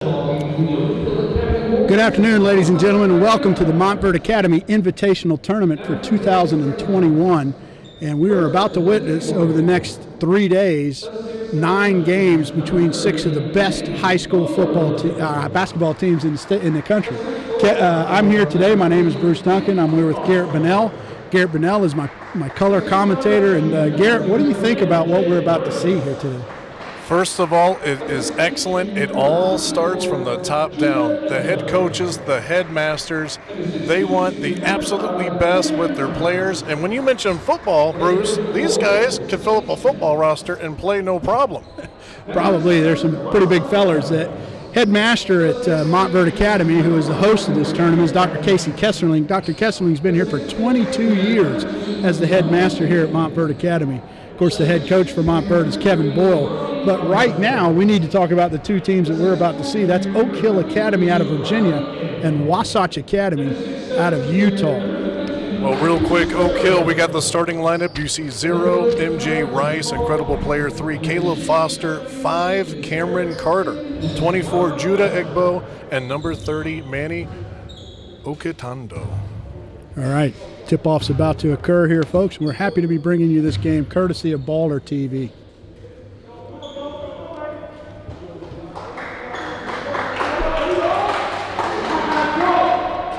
Good afternoon, ladies and gentlemen, and welcome to the Montverde Academy Invitational Tournament for 2021. And we are about to witness over the next 3 days 9 games between 6 of the best high school basketball teams in the country. I'm here today. My name is Bruce Duncan. I'm here with Garrett Bunnell. Garrett Bunnell is my color commentator. And Garrett, what do you think about what we're about to see here today? First of all, it is excellent. It all starts from the top down. The head coaches, the headmasters, they want the absolutely best with their players. And when you mention football, Bruce, these guys can fill up a football roster and play no problem. Probably. There's some pretty big fellers. That headmaster at Montverde Academy, who is the host of this tournament, is Dr. Casey Kesserling. Dr. Kesserling's been here for 22 years as the headmaster here at Montverde Academy. Of course, the head coach for Montverde is Kevin Boyle. But right now, we need to talk about the two teams that we're about to see. That's Oak Hill Academy out of Virginia and Wasatch Academy out of Utah. Well, real quick, Oak Hill, we got the starting lineup. You see 0, MJ Rice, incredible player. 3, Caleb Foster. 5, Cameron Carter. 24, Judah Egbo. And number 30, Manny Okitando. All right, tip-off's about to occur here, folks. We're happy to be bringing you this game courtesy of Baller TV.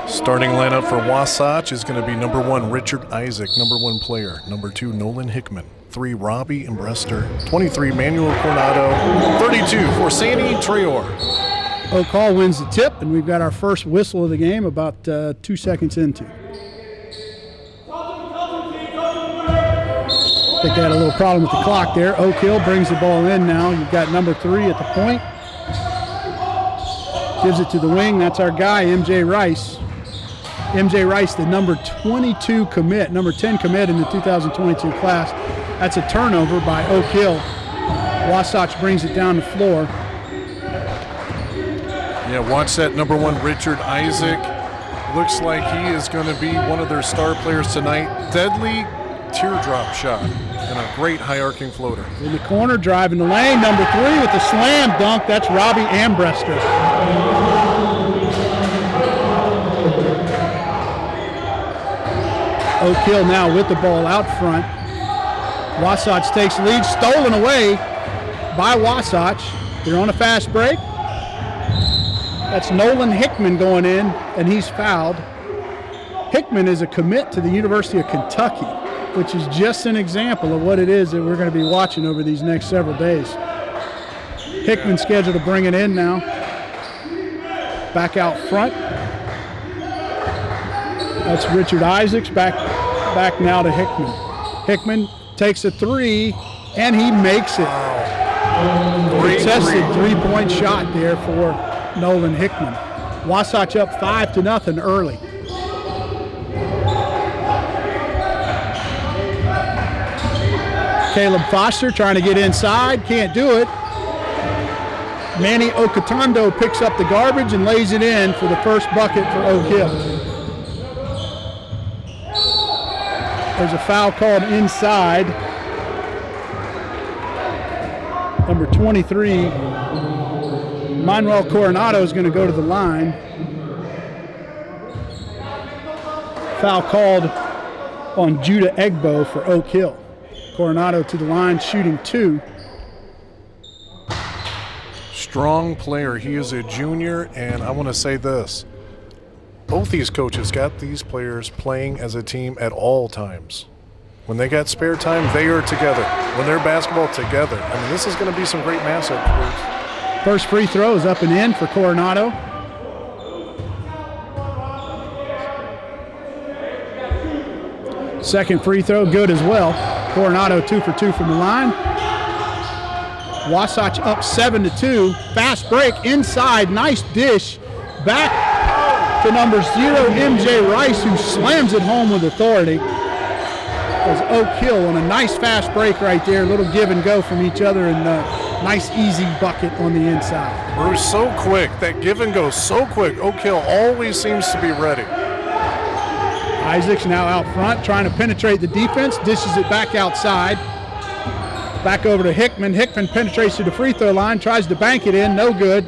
Starting lineup for Wasatch is going to be number 1, Richard Isaac, number 1 player. Number 2, Nolan Hickman. 3, Robbie Imbrester. 23, Manuel Coronado. 32, Forsani Traor. Oak Hall wins the tip, and we've got our first whistle of the game about 2 seconds into. I think they had a little problem with the clock there. Oak Hill brings the ball in now. You've got number 3 at the point. Gives it to the wing. That's our guy, MJ Rice. MJ Rice, the number 22 commit, number 10 commit in the 2022 class. That's a turnover by Oak Hill. Wasatch brings it down the floor. Yeah, watch that number 1, Richard Isaac. Looks like he is going to be one of their star players tonight. Deadly teardrop shot and a great high arcing floater. In the corner, driving the lane, number 3 with the slam dunk. That's Robbie Ambrester. Oak Hill now with the ball out front. Wasatch takes the lead, stolen away by Wasatch. They're on a fast break. That's Nolan Hickman going in, and he's fouled. Hickman is a commit to the University of Kentucky, which is just an example of what it is that we're going to be watching over these next several days. Hickman's scheduled to bring it in now. Back out front. That's Richard Isaacs, back now to Hickman. Hickman takes a 3, and he makes it. Contested 3-point shot there for Nolan Hickman. Wasatch up 5-0 early. Caleb Foster trying to get inside, can't do it. Manny Okitando picks up the garbage and lays it in for the first bucket for Oak Hill. There's a foul called inside. Number 23, Manuel Coronado is going to go to the line. Foul called on Judah Egbo for Oak Hill. Coronado to the line, shooting 2. Strong player. He is a junior, and I want to say this. Both these coaches got these players playing as a team at all times. When they got spare time, they are together. When they're basketball together, I mean, this is going to be some great matchups. First free throw is up and in for Coronado. Second free throw, good as well. Coronado 2 for 2 from the line. Wasatch up 7-2. Fast break inside, nice dish. Back to number 0, MJ Rice, who slams it home with authority. As Oak Hill on a nice fast break right there. A little give and go from each other, and nice easy bucket on the inside. Bruce, so quick. That give and go so quick. Oak Hill always seems to be ready. Isaacs now out front trying to penetrate the defense, dishes it back outside. Back over to Hickman. Hickman penetrates to the free throw line, tries to bank it in, no good.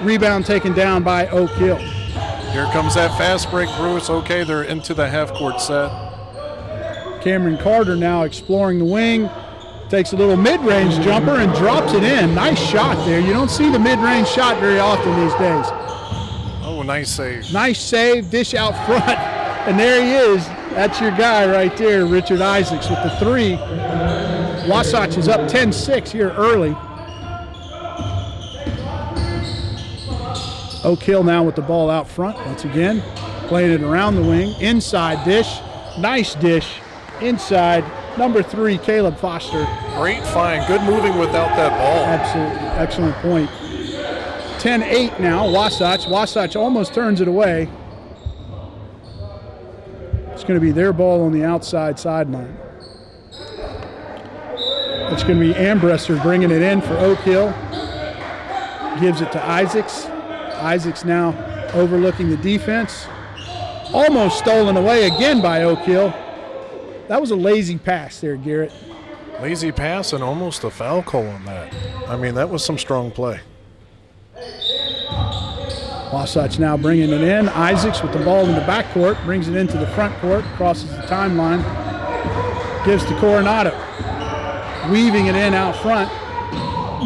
Rebound taken down by Oak Hill. Here comes that fast break, Bruce. Okay, they're into the half-court set. Cameron Carter now exploring the wing. Takes a little mid-range jumper and drops it in. Nice shot there. You don't see the mid-range shot very often these days. Oh, nice save. Nice save, dish out front. And there he is. That's your guy right there, Richard Isaacs with the three. Wasatch is up 10-6 here early. Oak Hill now with the ball out front once again. Playing it around the wing. Inside dish. Nice dish. Inside. Number 3, Caleb Foster. Great find. Good moving without that ball. Absolutely. Excellent point. 10-8 now, Wasatch. Wasatch almost turns it away. It's going to be their ball on the outside sideline. It's going to be Ambresser bringing it in for Oak Hill. Gives it to Isaacs. Isaacs now overlooking the defense. Almost stolen away again by Oak Hill. That was a lazy pass there, Garrett. Lazy pass and almost a foul call on that. I mean, that was some strong play. Wasatch now bringing it in. Isaacs with the ball in the backcourt, brings it into the front court, crosses the timeline, gives to Coronado. Weaving it in out front.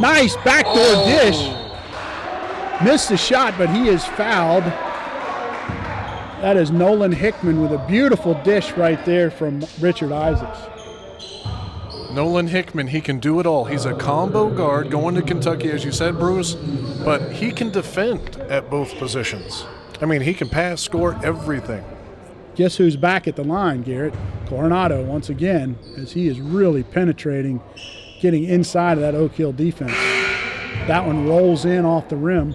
Nice backdoor dish. Missed the shot, but he is fouled. That is Nolan Hickman with a beautiful dish right there from Richard Isaacs. Nolan Hickman, he can do it all. He's a combo guard going to Kentucky, as you said, Bruce, but he can defend at both positions. I mean, he can pass, score, everything. Guess who's back at the line, Garrett? Coronado once again, as he is really penetrating, getting inside of that Oak Hill defense. That one rolls in off the rim.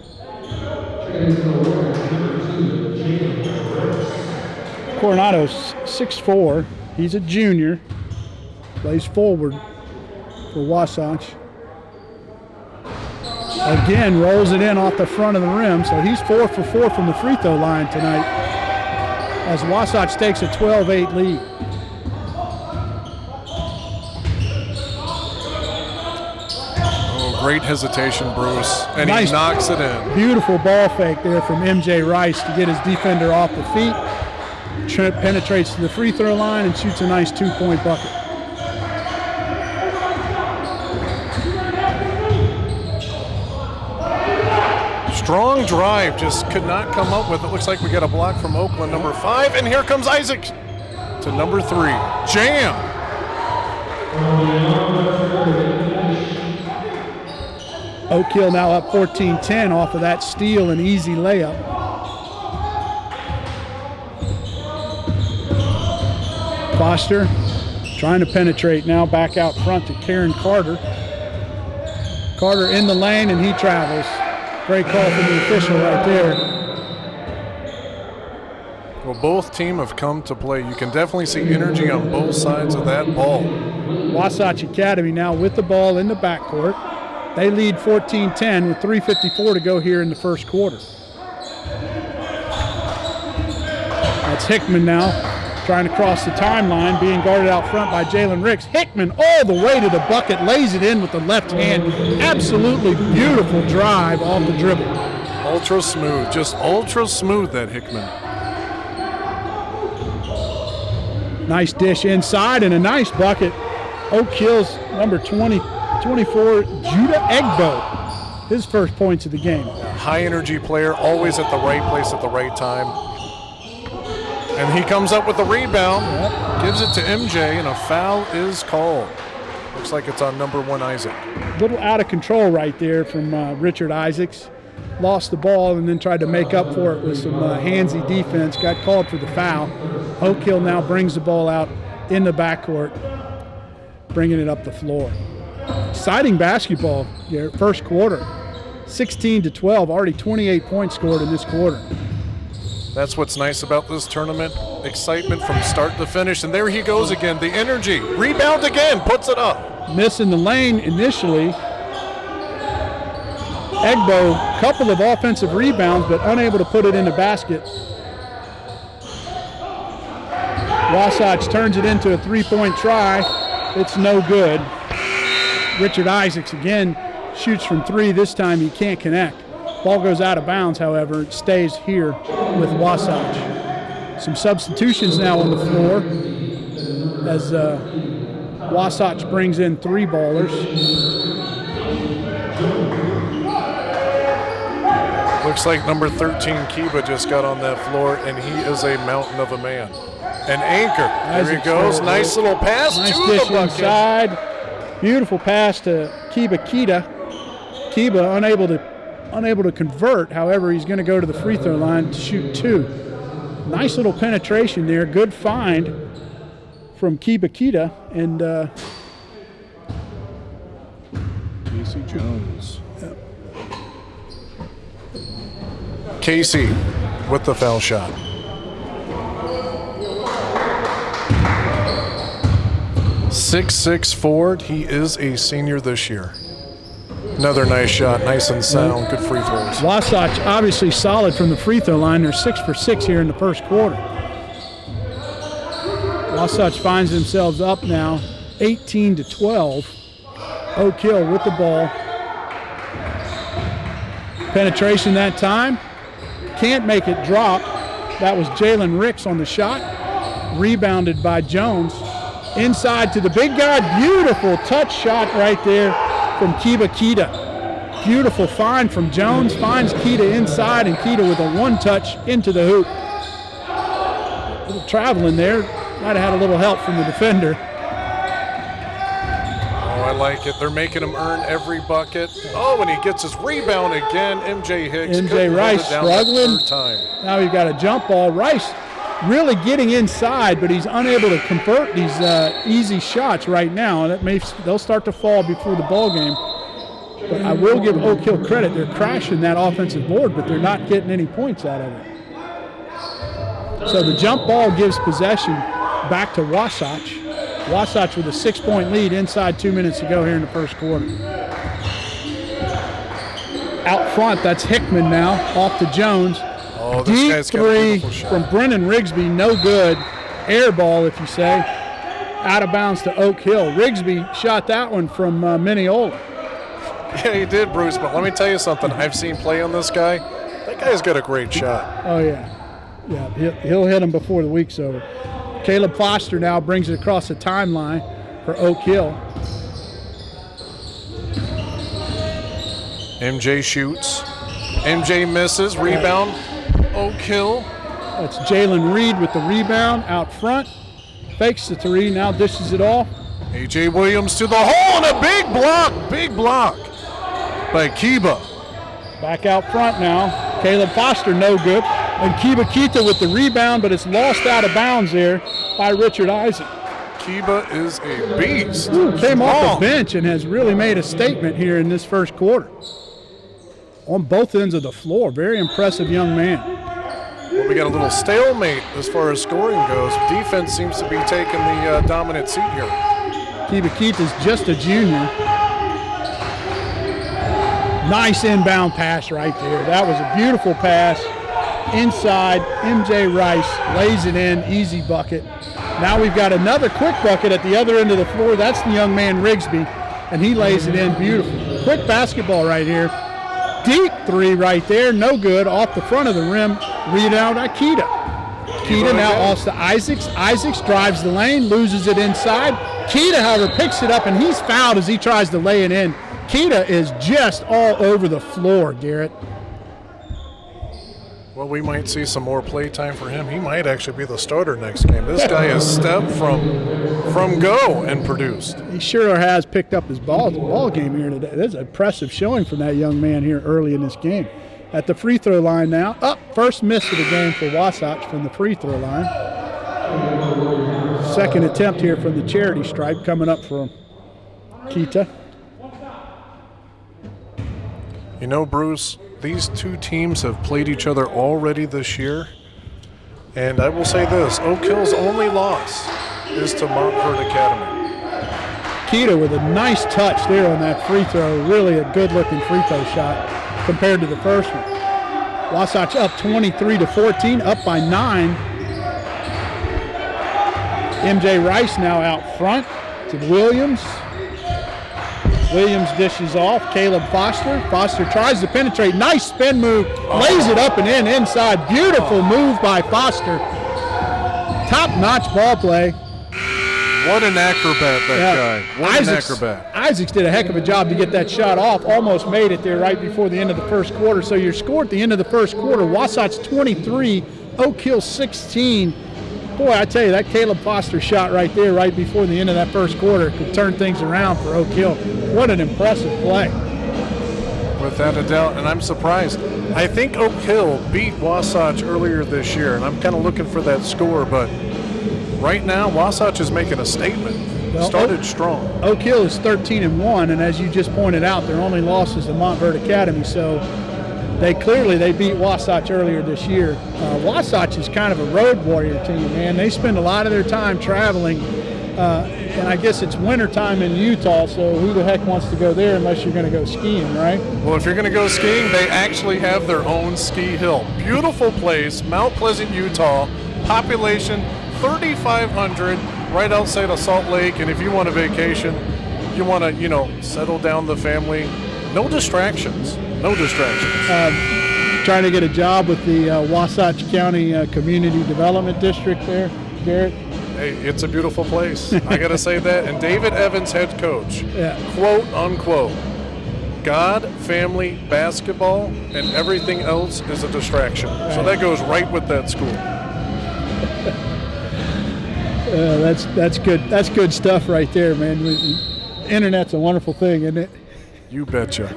Coronado's 6'4". He's a junior. Plays forward for Wasatch. Again, rolls it in off the front of the rim, so he's 4 for 4 from the free throw line tonight as Wasatch takes a 12-8 lead. Oh, great hesitation, Bruce, and nice, he knocks it in. Beautiful ball fake there from MJ Rice to get his defender off the feet. Trent penetrates to the free throw line and shoots a nice 2-point bucket. Strong drive, just could not come up with it. Looks like we got a block from Oakland, number 5, and here comes Isaac to number 3. Jam! Oak Hill now up 14-10 off of that steal and easy layup. Foster trying to penetrate now, back out front to Karen Carter. Carter in the lane and he travels. Great call from the official right there. Well, both teams have come to play. You can definitely see energy on both sides of that ball. Wasatch Academy now with the ball in the backcourt. They lead 14-10 with 3:54 to go here in the first quarter. That's Hickman now trying to cross the timeline, being guarded out front by Jalen Ricks. Hickman all the way to the bucket, lays it in with the left hand. Absolutely beautiful drive off the dribble. Ultra smooth, just ultra smooth, that Hickman. Nice dish inside and a nice bucket. Oak Hill's number 24, Judah Egbo. His first points of the game. High energy player, always at the right place at the right time. And he comes up with the rebound, gives it to MJ, and a foul is called. Looks like it's on number 1, Isaac. A little out of control right there from Richard Isaacs. Lost the ball and then tried to make up for it with some handsy defense. Got called for the foul. Oak Hill now brings the ball out in the backcourt, bringing it up the floor. Exciting basketball here, first quarter. 16-12, already 28 points scored in this quarter. That's what's nice about this tournament. Excitement from start to finish. And there he goes again, the energy. Rebound again, puts it up. Missing the lane initially. Egbo, couple of offensive rebounds, but unable to put it in the basket. Wasatch turns it into a 3-point try. It's no good. Richard Isaacs again shoots from 3. This time he can't connect. Ball goes out of bounds, however. It stays here with Wasatch. Some substitutions now on the floor as Wasatch brings in 3 ballers. Looks like number 13, Kiba, just got on that floor, and he is a mountain of a man. An anchor. There he goes. Nice little pass nice to dish the bucket. inside. Beautiful pass to Kiba Kita. Kiba unable to convert. However, he's going to go to the free throw line to shoot 2. Nice little penetration there. Good find from Kiba Kita. And Casey Jones. Casey with the foul shot. 6'6" forward. He is a senior this year. Another nice shot, nice and sound, good free throws. Wasatch obviously solid from the free throw line. They're 6 for 6 here in the first quarter. Wasatch finds themselves up now 18-12. Oak Hill with the ball. Penetration that time. Can't make it drop. That was Jalen Ricks on the shot. Rebounded by Jones. Inside to the big guy. Beautiful touch shot right there from Kiba Kita. Beautiful find from Jones. Finds Kita inside, and Kita with a one-touch into the hoop. A little traveling there. Might have had a little help from the defender. Oh, I like it. They're making him earn every bucket. Oh, and he gets his rebound again. MJ Hicks. MJ Rice struggling. Time. Now we've got a jump ball. Rice really getting inside, but he's unable to convert these easy shots right now. And they'll start to fall before the ball game. But I will give Oak Hill credit. They're crashing that offensive board, but they're not getting any points out of it. So the jump ball gives possession back to Wasatch. Wasatch with a 6-point lead inside 2 minutes to go here in the first quarter. Out front, that's Hickman now, off to Jones. Oh, this Deep guy's got a three beautiful shot. from Brennan Rigsby, no good. Air ball, if you say. Out of bounds to Oak Hill. Rigsby shot that one from Mineola. Yeah, he did, Bruce, but let me tell you something. I've seen play on this guy. That guy's got a great shot. Oh, yeah. Yeah, he'll hit him before the week's over. Caleb Foster now brings it across the timeline for Oak Hill. MJ shoots. MJ misses. Rebound. Oak Hill. That's Jalen Reed with the rebound out front. Fakes the 3, now dishes it off. A.J. Williams to the hole, and a big block by Kiba. Back out front now. Caleb Foster, no good. And Kiba Kita with the rebound, but it's lost out of bounds there by Richard Isaac. Kiba is a beast. Ooh, came off the bench and has really made a statement here in this first quarter. On both ends of the floor. Very impressive young man. Well, we got a little stalemate as far as scoring goes. Defense seems to be taking the dominant seat here. Kiba Kita is just a junior. Nice inbound pass right there. That was a beautiful pass. Inside, MJ Rice lays it in, easy bucket. Now we've got another quick bucket at the other end of the floor. That's the young man Rigsby, and he lays it in beautiful. Quick basketball right here. Deep 3 right there, no good. Off the front of the rim, rebound by Kita. Kita now off to Isaacs. Isaacs drives the lane, loses it inside. Kita, however, picks it up, and he's fouled as he tries to lay it in. Kita is just all over the floor, Garrett. Well, we might see some more play time for him. He might actually be the starter next game. This guy has stepped from go and produced. He sure has picked up his ball game here today. That's an impressive showing from that young man here early in this game. At the free throw line now. First miss of the game for Wasatch from the free throw line. Second attempt here from the charity stripe coming up for Kita. You know, Bruce, these two teams have played each other already this year. And I will say this, Oak Hill's only loss is to Montverde Academy. Kita with a nice touch there on that free throw. Really a good-looking free throw shot compared to the first one. Wasatch up 23-14, up by 9. MJ Rice now out front to Williams. Williams dishes off. Caleb Foster. Foster tries to penetrate. Nice spin move. Lays it up and in inside. Beautiful move by Foster. Top-notch ball play. What an acrobat, that guy. What an acrobat. Isaacs did a heck of a job to get that shot off. Almost made it there right before the end of the first quarter. So your score at the end of the first quarter, Wasatch 23, Oak Hill 16. Boy, I tell you, that Caleb Foster shot right there right before the end of that first quarter could turn things around for Oak Hill. What an impressive play. Without a doubt, and I'm surprised. I think Oak Hill beat Wasatch earlier this year, and I'm kind of looking for that score, but right now, Wasatch is making a statement. Well, started strong. Oak Hill is 13-1, and as you just pointed out, their only loss is to Montverde Academy, so they beat Wasatch earlier this year. Wasatch is kind of a road warrior team, man. They spend a lot of their time traveling, and I guess it's wintertime in Utah, so who the heck wants to go there unless you're going to go skiing, right? Well, if you're going to go skiing, they actually have their own ski hill. Beautiful place, Mount Pleasant, Utah, population 3,500, right outside of Salt Lake, and if you want a vacation, you want to, settle down the family, no distractions. No distractions. Trying to get a job with the Wasatch County Community Development District there, Garrett? Hey, it's a beautiful place. I got to say that. And David Evans, head coach, quote, unquote, God, family, basketball, and everything else is a distraction. Right. So that goes right with that school. That's good. That's good stuff right there, man. Internet's a wonderful thing, isn't it? You betcha.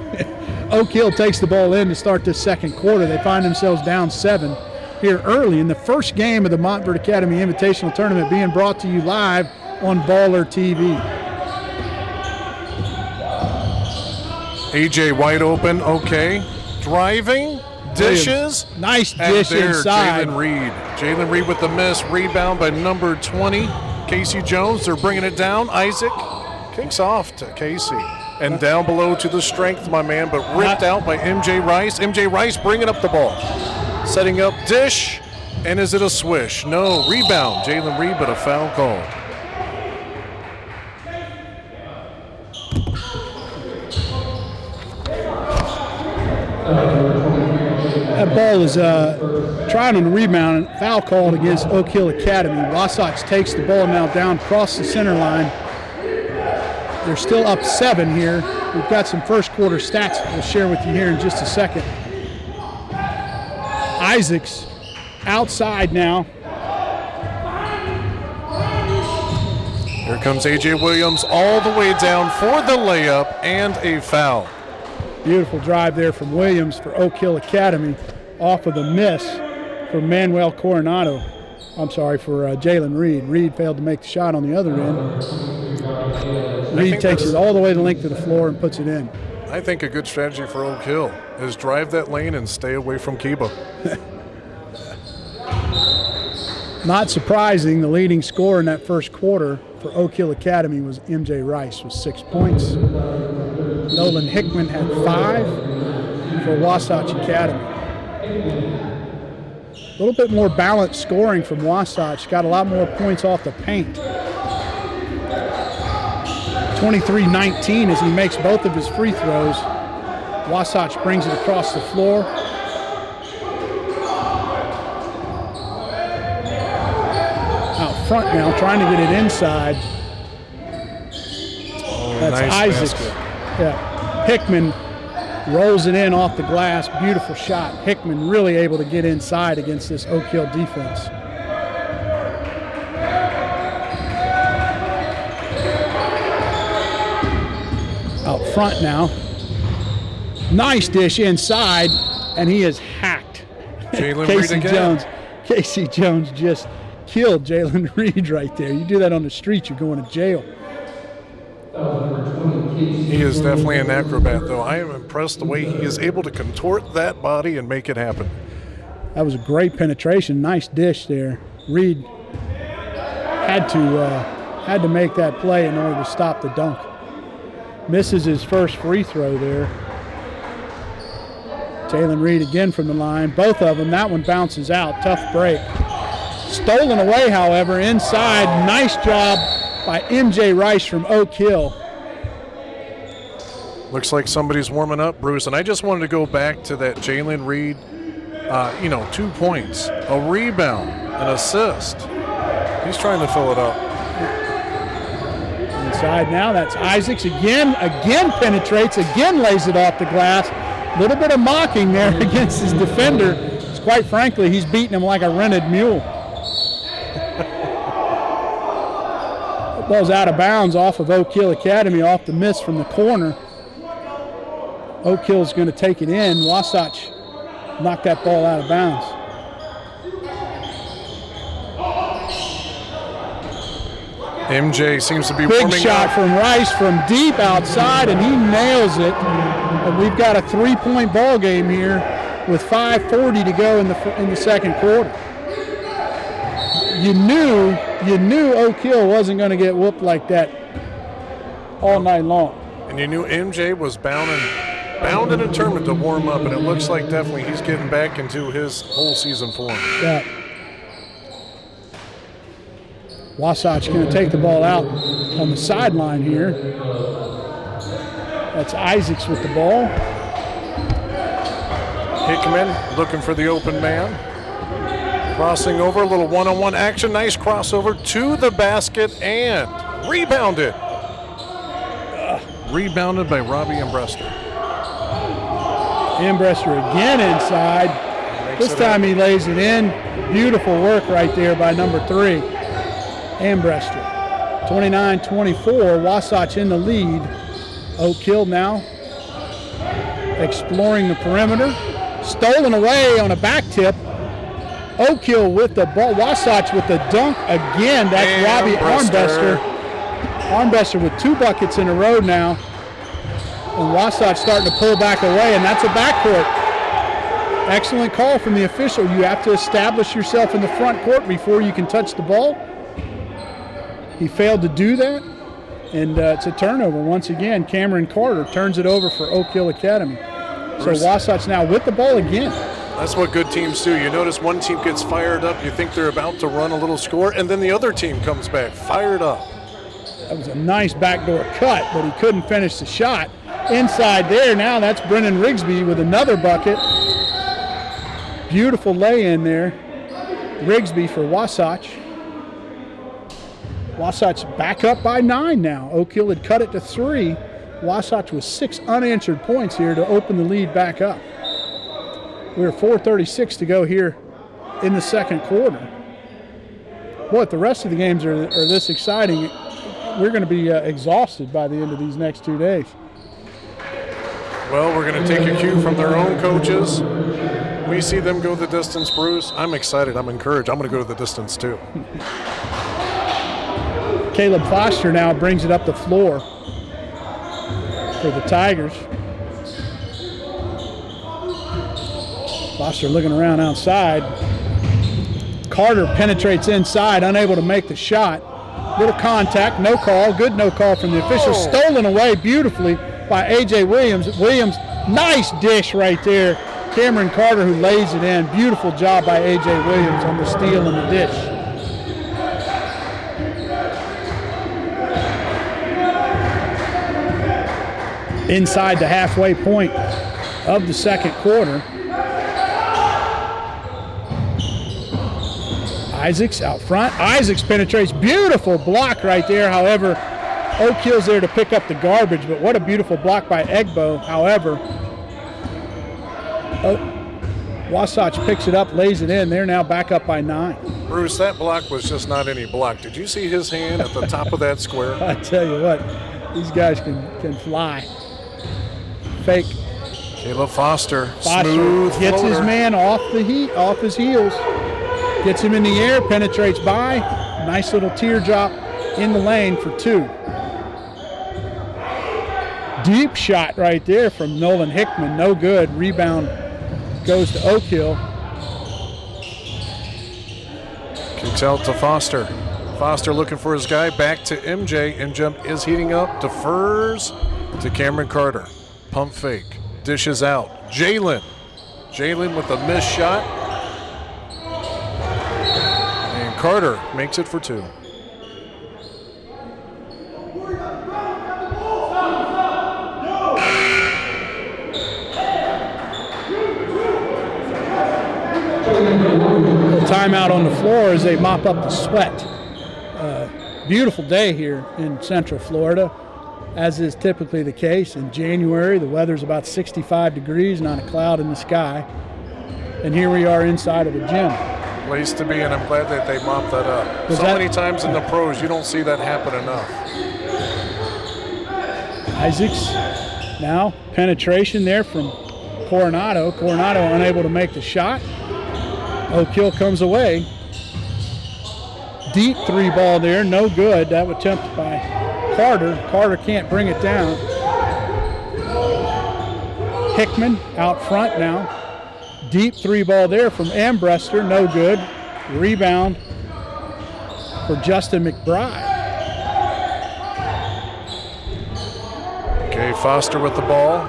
Oak Hill takes the ball in to start this second quarter. They find themselves down 7 here early in the first game of the Montverde Academy Invitational Tournament, being brought to you live on Baller TV. AJ wide open, okay. Driving, dishes. Nice dish inside. Jalen Reed with the miss. Rebound by number 20, Casey Jones. They're bringing it down. Isaac kicks off to Casey. And down below to the strength, my man, but ripped out by MJ Rice. MJ Rice bringing up the ball. Setting up dish, and is it a swish? No, rebound. Jalen Reed, but a foul call. That ball is trying on the rebound, foul called against Oak Hill Academy. Wasatch takes the ball now down across the center line. They're still up 7 here. We've got some first quarter stats we'll share with you here in just a second. Isaacs outside now. Here comes A.J. Williams all the way down for the layup and a foul. Beautiful drive there from Williams for Oak Hill Academy off of the miss from Manuel Coronado. I'm sorry, for Jalen Reed. Reed failed to make the shot on the other end. Reed takes it all the way the length of the floor and puts it in. I think a good strategy for Oak Hill is drive that lane and stay away from Kiba. Not surprising, the leading scorer in that first quarter for Oak Hill Academy was MJ Rice with 6 points. Nolan Hickman had 5 for Wasatch Academy. A little bit more balanced scoring from Wasatch. Got a lot more points off the paint. 23-19 as he makes both of his free throws. Wasatch brings it across the floor. Out front now, trying to get it inside. That's nice Isaacs. Basket. Yeah. Hickman rolls it in off the glass. Beautiful shot. Hickman really able to get inside against this Oak Hill defense. Out front now. Nice dish inside, and he is hacked. Casey Jones. Casey Jones just killed Jalen Reed right there. You do that on the street, you're going to jail. He is definitely an acrobat, though. I am impressed the way he is able to contort that body and make it happen. That was a great penetration. Nice dish there. Reed had to make that play in order to stop the dunk. Misses his first free throw there. Jalen Reed again from the line. Both of them. That one bounces out. Tough break. Stolen away, however, inside. Nice job by MJ Rice from Oak Hill. Looks like somebody's warming up, Bruce. And I just wanted to go back to that Jalen Reed, 2 points, a rebound, an assist. He's trying to fill it up. Inside now, that's Isaacs again penetrates, again lays it off the glass. A little bit of mocking there against his defender. Quite frankly, he's beating him like a rented mule. The ball's out of bounds off of Oak Hill Academy, off the miss from the corner. Oak Hill's going to take it in. Wasatch knocked that ball out of bounds. MJ seems to be big warming shot up. From Rice from deep outside, and he nails it. And we've got a 3-point ball game here with 5:40 to go in the second quarter. You knew Oak Hill wasn't going to get whooped like that all night long. And you knew MJ was bound and determined to warm up, and it looks like definitely he's getting back into his whole season form. Yeah. Wasatch going to take the ball out on the sideline here. That's Isaacs with the ball. Hickman looking for the open man. Crossing over, a little one-on-one action. Nice crossover to the basket and rebounded. Rebounded by Robbie Ambrester. Ambrester again inside. This time he lays it in. Beautiful work right there by number 3. Ambrester. 29-24, Wasatch in the lead. Oak Hill now exploring the perimeter. Stolen away on a back tip. Oak Hill with the ball. Wasatch with the dunk again. That's Robbie Armbruster. Armbruster with 2 buckets in a row now. And Wasatch starting to pull back away, and that's a backcourt. Excellent call from the official. You have to establish yourself in the front court before you can touch the ball. He failed to do that, and it's a turnover once again. Cameron Carter turns it over for Oak Hill Academy. So Wasatch now with the ball again. That's what good teams do. You notice one team gets fired up, you think they're about to run a little score, and then the other team comes back fired up. That was a nice backdoor cut, but he couldn't finish the shot. Inside there now, that's Brennan Rigsby with another bucket. Beautiful lay-in there. Rigsby for Wasatch. Wasatch back up by 9 now. Oak Hill had cut it to 3. Wasatch with 6 unanswered points here to open the lead back up. We're 4:36 to go here in the second quarter. Boy, if the rest of the games are this exciting, we're going to be exhausted by the end of these next 2 days. Well, we're going to take a cue from their own coaches. We see them go the distance, Bruce. I'm excited. I'm encouraged. I'm going to go to the distance, too. Caleb Foster now brings it up the floor for the Tigers. Foster looking around outside. Carter penetrates inside, unable to make the shot. Little contact, no call. Good no call from the official. Stolen away beautifully by A.J. Williams. Williams, nice dish right there. Cameron Carter who lays it in. Beautiful job by A.J. Williams on the steal and the dish. Inside the halfway point of the second quarter. Isaacs out front. Isaacs penetrates. Beautiful block right there. However, Oak Hill's there to pick up the garbage, but what a beautiful block by Egbo. However, Wasatch picks it up, lays it in. They're now back up by 9. Bruce, that block was just not any block. Did you see his hand at the top of that square? I tell you what, these guys can fly. Fake. Caleb Foster smooth gets floater. his man off his heels. Gets him in the air, penetrates by. Nice little teardrop in the lane for 2. Deep shot right there from Nolan Hickman. No good. Rebound goes to Oak Hill. Kicks out to Foster. Foster looking for his guy. Back to MJ. MJ is heating up. Defers to Cameron Carter. Pump fake. Dishes out. Jalen with a missed shot. And Carter makes it for 2. little timeout on the floor as they mop up the sweat. Beautiful day here in Central Florida, as is typically the case. In January, the weather's about 65 degrees, not a cloud in the sky. And here we are inside of a gym. Place to be, and I'm glad that they mopped that up. Many times in the pros, you don't see that happen enough. Isaacs now, penetration there from Coronado. Coronado unable to make the shot. Oak Hill comes away. Deep three ball there, no good. That was attempted by Carter. Carter can't bring it down. Hickman out front now. Deep three ball there from Ambrester, no good. Rebound for Justin McBride. Okay, Foster with the ball.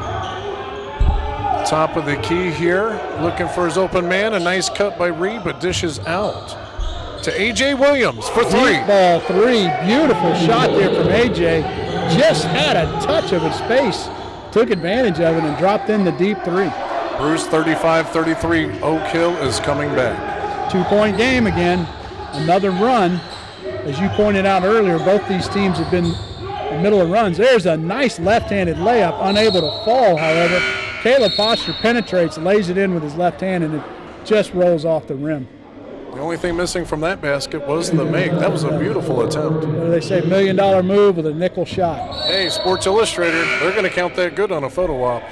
Top of the key here, looking for his open man. A nice cut by Reed, but dishes out to A.J. Williams for three. Deep ball three, beautiful shot there from A.J. Just had a touch of his space, took advantage of it and dropped in the deep three. Bruce 35-33, Oak Hill is coming back. 2-point game again, another run. As you pointed out earlier, both these teams have been in the middle of runs. There's a nice left-handed layup, unable to fall, however. Caleb Foster penetrates, lays it in with his left hand, and it just rolls off the rim. The only thing missing from that basket was the make. That was a beautiful attempt. What do they say, $1 million move with a nickel shot. Hey, Sports Illustrated, they're going to count that good on a photo op.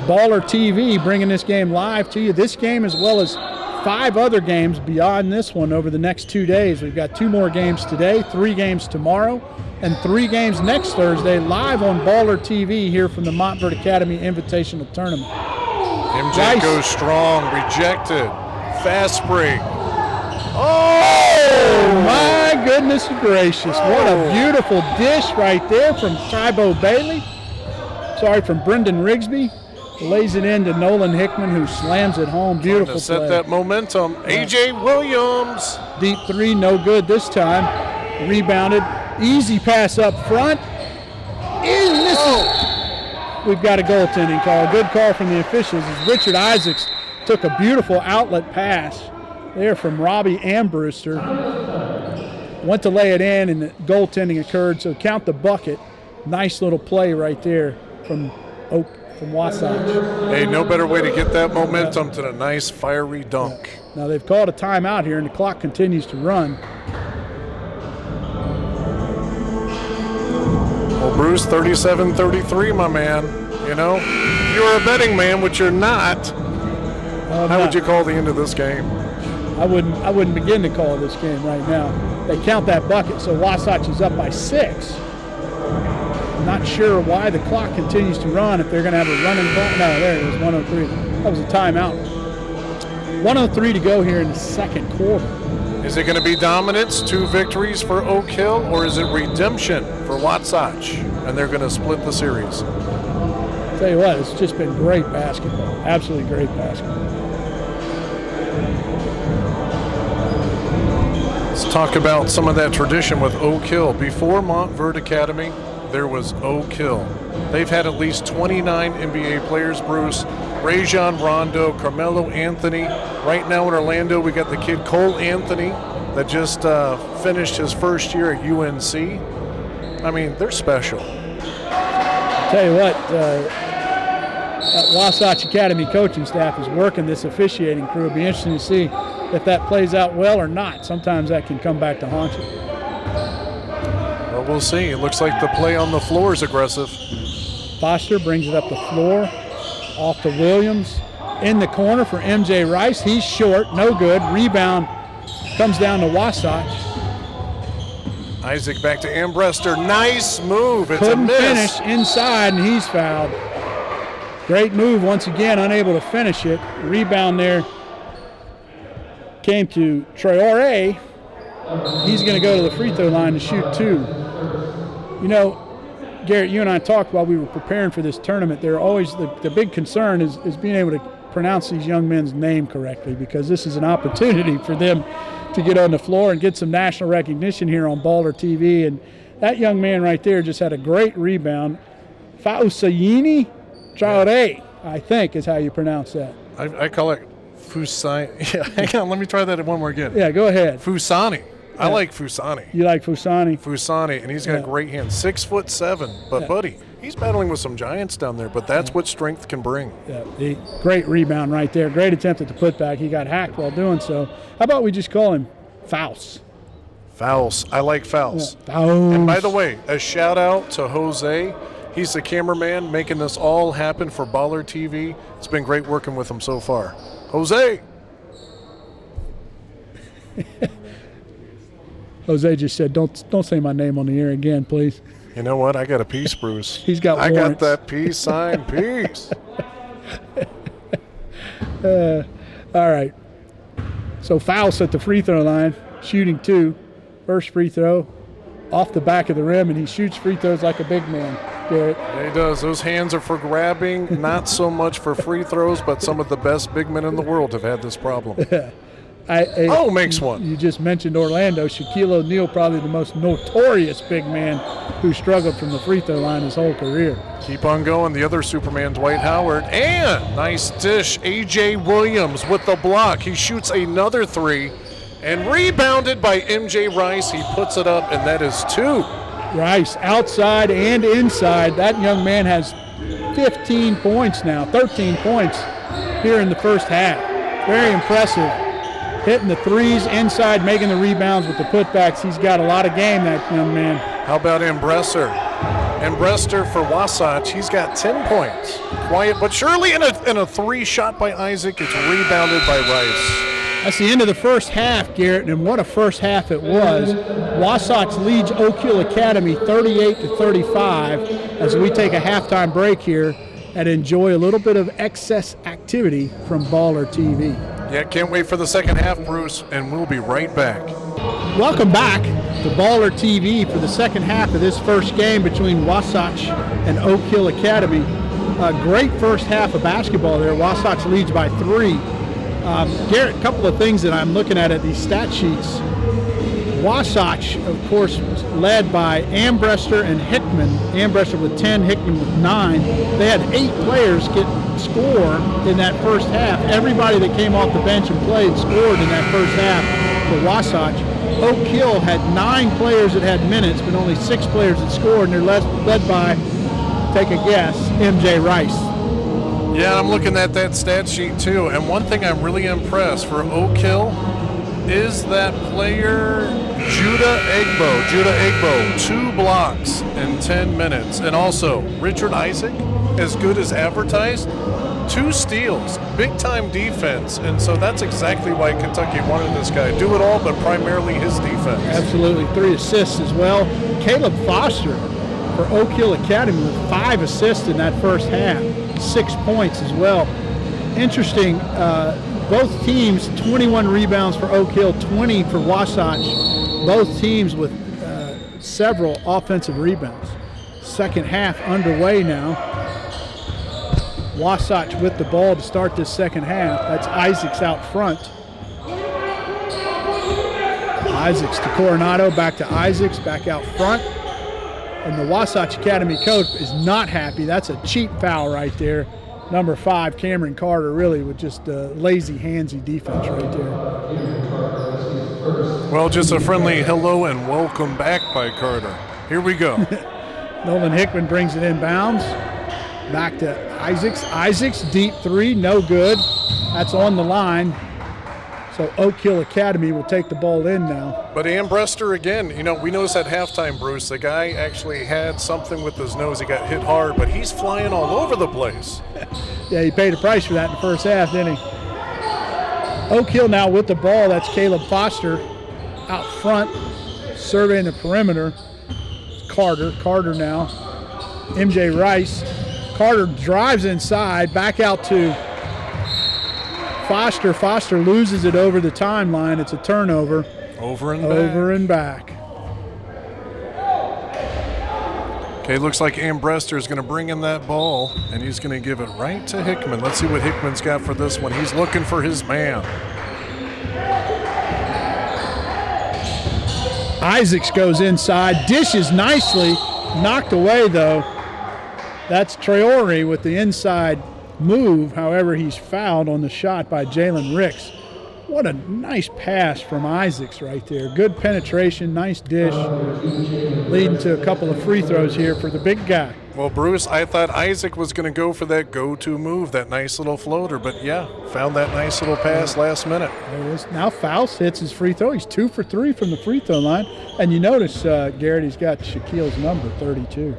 Baller TV bringing this game live to you. This game as well as 5 other games beyond this one over the next 2 days. We've got 2 more games today, 3 games tomorrow, and 3 games next Thursday live on Baller TV here from the Montverde Academy Invitational Tournament. MJ goes strong, rejected, fast break. Oh, my goodness gracious. What a beautiful dish right there from Tybo Bailey. From Brendan Rigsby. Lays it into Nolan Hickman, who slams it home. Beautiful to set play. that momentum. A.J. Williams. Deep three, no good this time. Rebounded. Easy pass up front. We've got a goaltending call. Good call from the officials as Richard Isaacs took a beautiful outlet pass there from Robbie Ambrester. Went to lay it in, and the goaltending occurred, so count the bucket. Nice little play right there from Wasatch. Hey, no better way to get that momentum to the nice fiery dunk. Now they've called a timeout here, and the clock continues to run. Well, Bruce, 37-33, my man. You know, if you're a betting man, which you're not, how would you call the end of this game? I wouldn't begin to call this game right now. They count that bucket, so Wasatch is up by 6. Not sure why the clock continues to run, if they're going to have a running clock. No, there it is, 103. That was a timeout. 103 to go here in the second quarter. Is it going to be dominance, 2 victories for Oak Hill, or is it redemption for Wasatch, and they're going to split the series? I'll tell you what, it's just been great basketball. Absolutely great basketball. Let's talk about some of that tradition with Oak Hill. Before Montverde Academy, there was Oak Hill. They've had at least 29 NBA players, Bruce. Rajon Rondo, Carmelo Anthony. Right now in Orlando, we got the kid Cole Anthony that just finished his first year at UNC. I mean, they're special. I'll tell you what, that Wasatch Academy coaching staff is working this officiating crew. It'll be interesting to see if that plays out well or not. Sometimes that can come back to haunt you. Well, we'll see. It looks like the play on the floor is aggressive. Foster brings it up the floor, off to Williams. In the corner for MJ Rice. He's short, no good. Rebound comes down to Wasatch. Isaac back to Ambrester. Nice move. It's Couldn't a miss. finish inside, and he's fouled. Great move once again, unable to finish it. Rebound there came to Traore. He's going to go to the free throw line to shoot 2. You know, Garrett, you and I talked while we were preparing for this tournament. They're always the big concern is being able to pronounce these young men's name correctly, because this is an opportunity for them to get on the floor and get some national recognition here on Baller TV. And that young man right there just had a great rebound. Fausayini Traore. I think is how you pronounce that. I call it Fusani. Yeah, hang on. Let me try that one more again. Yeah, go ahead. Fusani. I like Fusani. You like Fusani? Fusani, and he's got great hands. 6'7", but buddy, he's battling with some giants down there. But that's what strength can bring. Yeah, great rebound right there. Great attempt at the putback. He got hacked while doing so. How about we just call him Faust? Faust. I like Faust. Yeah. Faust. And by the way, a shout out to Jose. He's the cameraman making this all happen for Baller TV. It's been great working with him so far. Jose. Jose just said, "Don't say my name on the air again, please." You know what? I got a piece, Bruce. He's got I warrants. got that peace sign, peace. All right. So Faust at the free throw line, shooting 2. First free throw, off the back of the rim, and he shoots free throws like a big man, Garrett. Yeah, he does. Those hands are for grabbing, not so much for free throws, but some of the best big men in the world have had this problem. Makes one. You just mentioned Orlando. Shaquille O'Neal, probably the most notorious big man who struggled from the free throw line his whole career. Keep on going. The other Superman, Dwight Howard. And nice dish. A.J. Williams with the block. He shoots another 3 and rebounded by M.J. Rice. He puts it up, and that is 2. Rice, outside and inside. That young man has 15 points now, 13 points here in the first half. Very impressive. Hitting the threes inside, making the rebounds with the putbacks. He's got a lot of game, that young man. How about Embresser? Embresser for Wasatch, he's got 10 points. Quiet but surely in a 3 shot by Isaac. It's rebounded by Rice. That's the end of the first half, Garrett, and what a first half it was. Wasatch leads Oak Hill Academy 38-35 as we take a halftime break here and enjoy a little bit of excess activity from Baller TV. Yeah, can't wait for the second half, Bruce, and we'll be right back. Welcome back to Baller TV for the second half of this first game between Wasatch and Oak Hill Academy. A great first half of basketball there. Wasatch leads by 3. Garrett, a couple of things that I'm looking at these stat sheets. Wasatch, of course, was led by Ambrester and Hickman. Ambrester with 10, Hickman with 9. They had 8 players score in that first half. Everybody that came off the bench and played scored in that first half for Wasatch. Oak Hill had 9 players that had minutes, but only 6 players that scored, and they're led by, take a guess, M.J. Rice. Yeah, I'm looking at that stat sheet too, and one thing I'm really impressed for Oak Hill is that player Judah Egbo, 2 blocks in 10 minutes. And also, Richard Isaac, as good as advertised, 2 steals, big-time defense. And so that's exactly why Kentucky wanted this guy. Do it all, but primarily his defense. Absolutely. 3 assists as well. Caleb Foster for Oak Hill Academy with 5 assists in that first half. 6 points as well. Interesting, both teams, 21 rebounds for Oak Hill, 20 for Wasatch. Both teams with several offensive rebounds. Second half underway now. Wasatch with the ball to start this second half. That's Isaacs out front. Isaacs to Coronado, back to Isaacs, back out front. And the Wasatch Academy coach is not happy. That's a cheap foul right there. Number 5, Cameron Carter, really with just a lazy, handsy defense right there. Well, just a friendly hello and welcome back by Carter. Here we go. Nolan Hickman brings it in bounds. Back to Isaacs. Isaacs, deep 3, no good. That's on the line. So Oak Hill Academy will take the ball in now. But Ambrester again, we noticed at halftime, Bruce, the guy actually had something with his nose. He got hit hard, but he's flying all over the place. Yeah, he paid a price for that in the first half, didn't he? Oak Hill now with the ball. That's Caleb Foster out front, surveying the perimeter. Carter now. M.J. Rice. Carter drives inside, back out to Foster. Foster loses it over the timeline. It's a turnover. Over and back. Okay, looks like Ambrester is going to bring in that ball, and he's going to give it right to Hickman. Let's see what Hickman's got for this one. He's looking for his man. Isaacs goes inside, dishes nicely, knocked away though. That's Traore with the inside move. However, he's fouled on the shot by Jalen Ricks. What a nice pass from Isaacs right there. Good penetration, nice dish, leading to a couple of free throws here for the big guy. Well, Bruce, I thought Isaac was going to go for that go-to move, that nice little floater, but yeah, found that nice little pass last minute. Now Faust hits his free throw. He's 2 for 3 from the free throw line. And you notice, Garrett, he's got Shaquille's number, 32.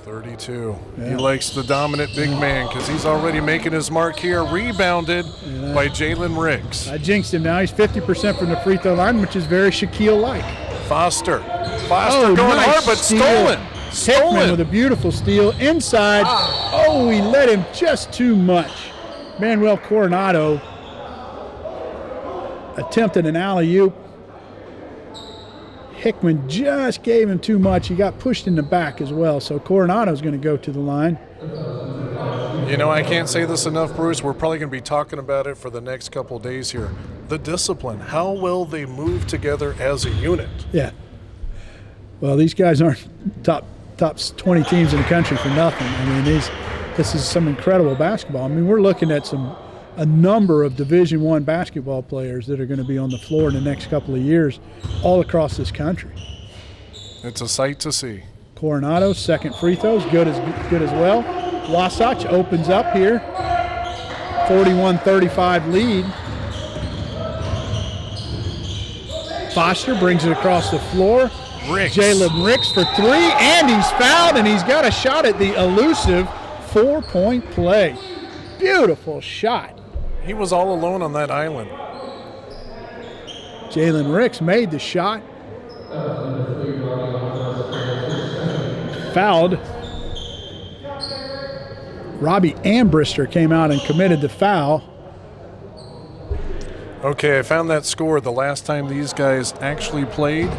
32. Yeah. He likes the dominant big man because he's already making his mark here. Rebounded by Jalen Ricks. I jinxed him now. He's 50% from the free throw line, which is very Shaquille-like. Foster going hard, but stolen. Hickman with a beautiful steal inside. Oh, he let him just too much. Manuel Coronado attempted an alley-oop. Hickman just gave him too much. He got pushed in the back as well, so Coronado's going to go to the line. You know, I can't say this enough, Bruce. We're probably going to be talking about it for the next couple of days here. The discipline, how well they move together as a unit. Yeah. Well, these guys aren't top 20 teams in the country for nothing. I mean, this is some incredible basketball. I mean, we're looking at a number of Division I basketball players that are going to be on the floor in the next couple of years all across this country. It's a sight to see. Coronado's second free throw is good as well. Wasatch opens up here. 41-35 lead. Foster brings it across the floor. Ricks. Jalen Ricks for 3, and he's fouled, and he's got a shot at the elusive 4-point play. Beautiful shot. He was all alone on that island. Jalen Ricks made the shot. Fouled. Robbie Ambrister came out and committed the foul. Okay, I found that score the last time these guys actually played.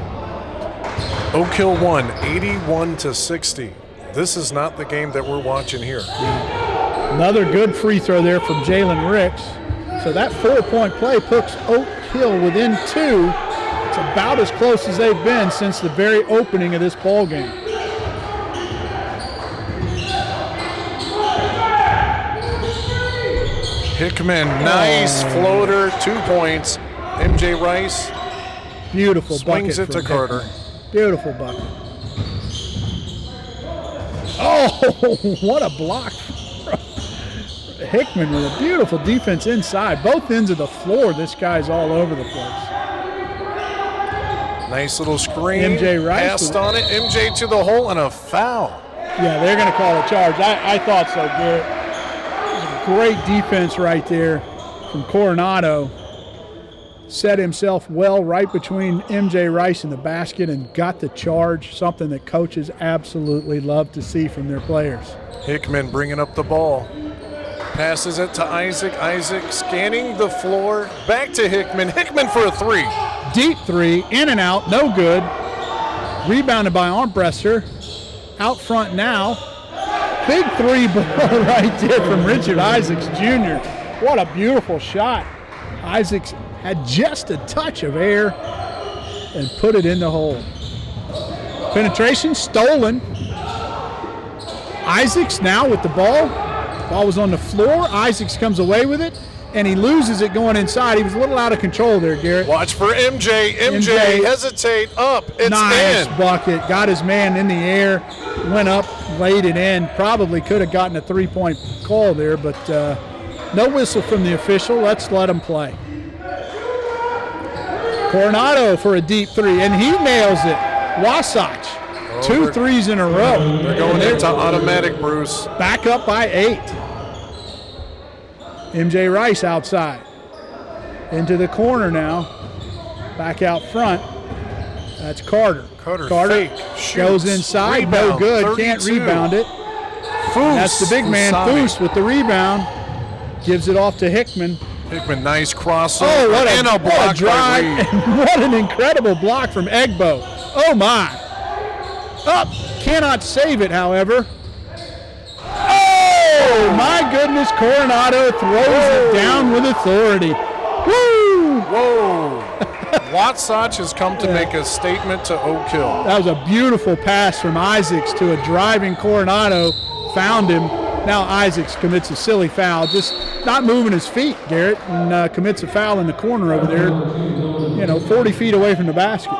Oak Hill won 81-60. This is not the game that we're watching here. Another good free throw there from Jalen Ricks. So that 4-point play puts Oak Hill within 2. It's about as close as they've been since the very opening of this ball game. Hickman, nice floater, 2 points. MJ Rice beautiful swings bucket it to from Carter. Hickman. Beautiful bucket. Oh, what a block. Hickman with a beautiful defense inside. Both ends of the floor, this guy's all over the place. Nice little screen. MJ Rice passed on it. MJ to the hole and a foul. Yeah, they're going to call a charge. I thought so, Garrett. Great defense right there from Coronado. Set himself well right between MJ Rice and the basket and got the charge, something that coaches absolutely love to see from their players. Hickman bringing up the ball. Passes it to Isaac. Isaac scanning the floor. Back to Hickman. Hickman for a 3. Deep 3, in and out, no good. Rebounded by Armbruster. Out front now. Big 3 ball right there from Richard Isaacs Jr. What a beautiful shot. Isaacs had just a touch of air and put it in the hole. Penetration stolen. Isaacs now with the ball. Ball was on the floor. Isaacs comes away with it, and he loses it going inside. He was a little out of control there, Garrett. Watch for MJ. MJ hesitate up. It's nice in. Bucket. Got his man in the air. Went up, laid it in. Probably could have gotten a 3-point call there, but no whistle from the official. Let's let him play. Coronado for a deep 3, and he nails it. Wasatch. 2 threes in a row. They're going into automatic, Bruce. Back up by 8. MJ Rice outside. Into the corner now. Back out front. That's Carter. Carter fake. Goes inside. Rebound, no good. 32. Can't rebound it. Foose. That's the big man, Foose, with the rebound. Gives it off to Hickman. Hickman, nice crossover. Oh, what a block drive. And what an incredible block from Egbo. Oh, my. Up. Cannot save it, however. Oh, my goodness. Coronado throws it down with authority. Woo! Whoa. Wasatch has come to make a statement to Oak Hill. That was a beautiful pass from Isaacs to a driving Coronado. Found him. Now Isaacs commits a silly foul, just not moving his feet, Garrett, and commits a foul in the corner over there, 40 feet away from the basket.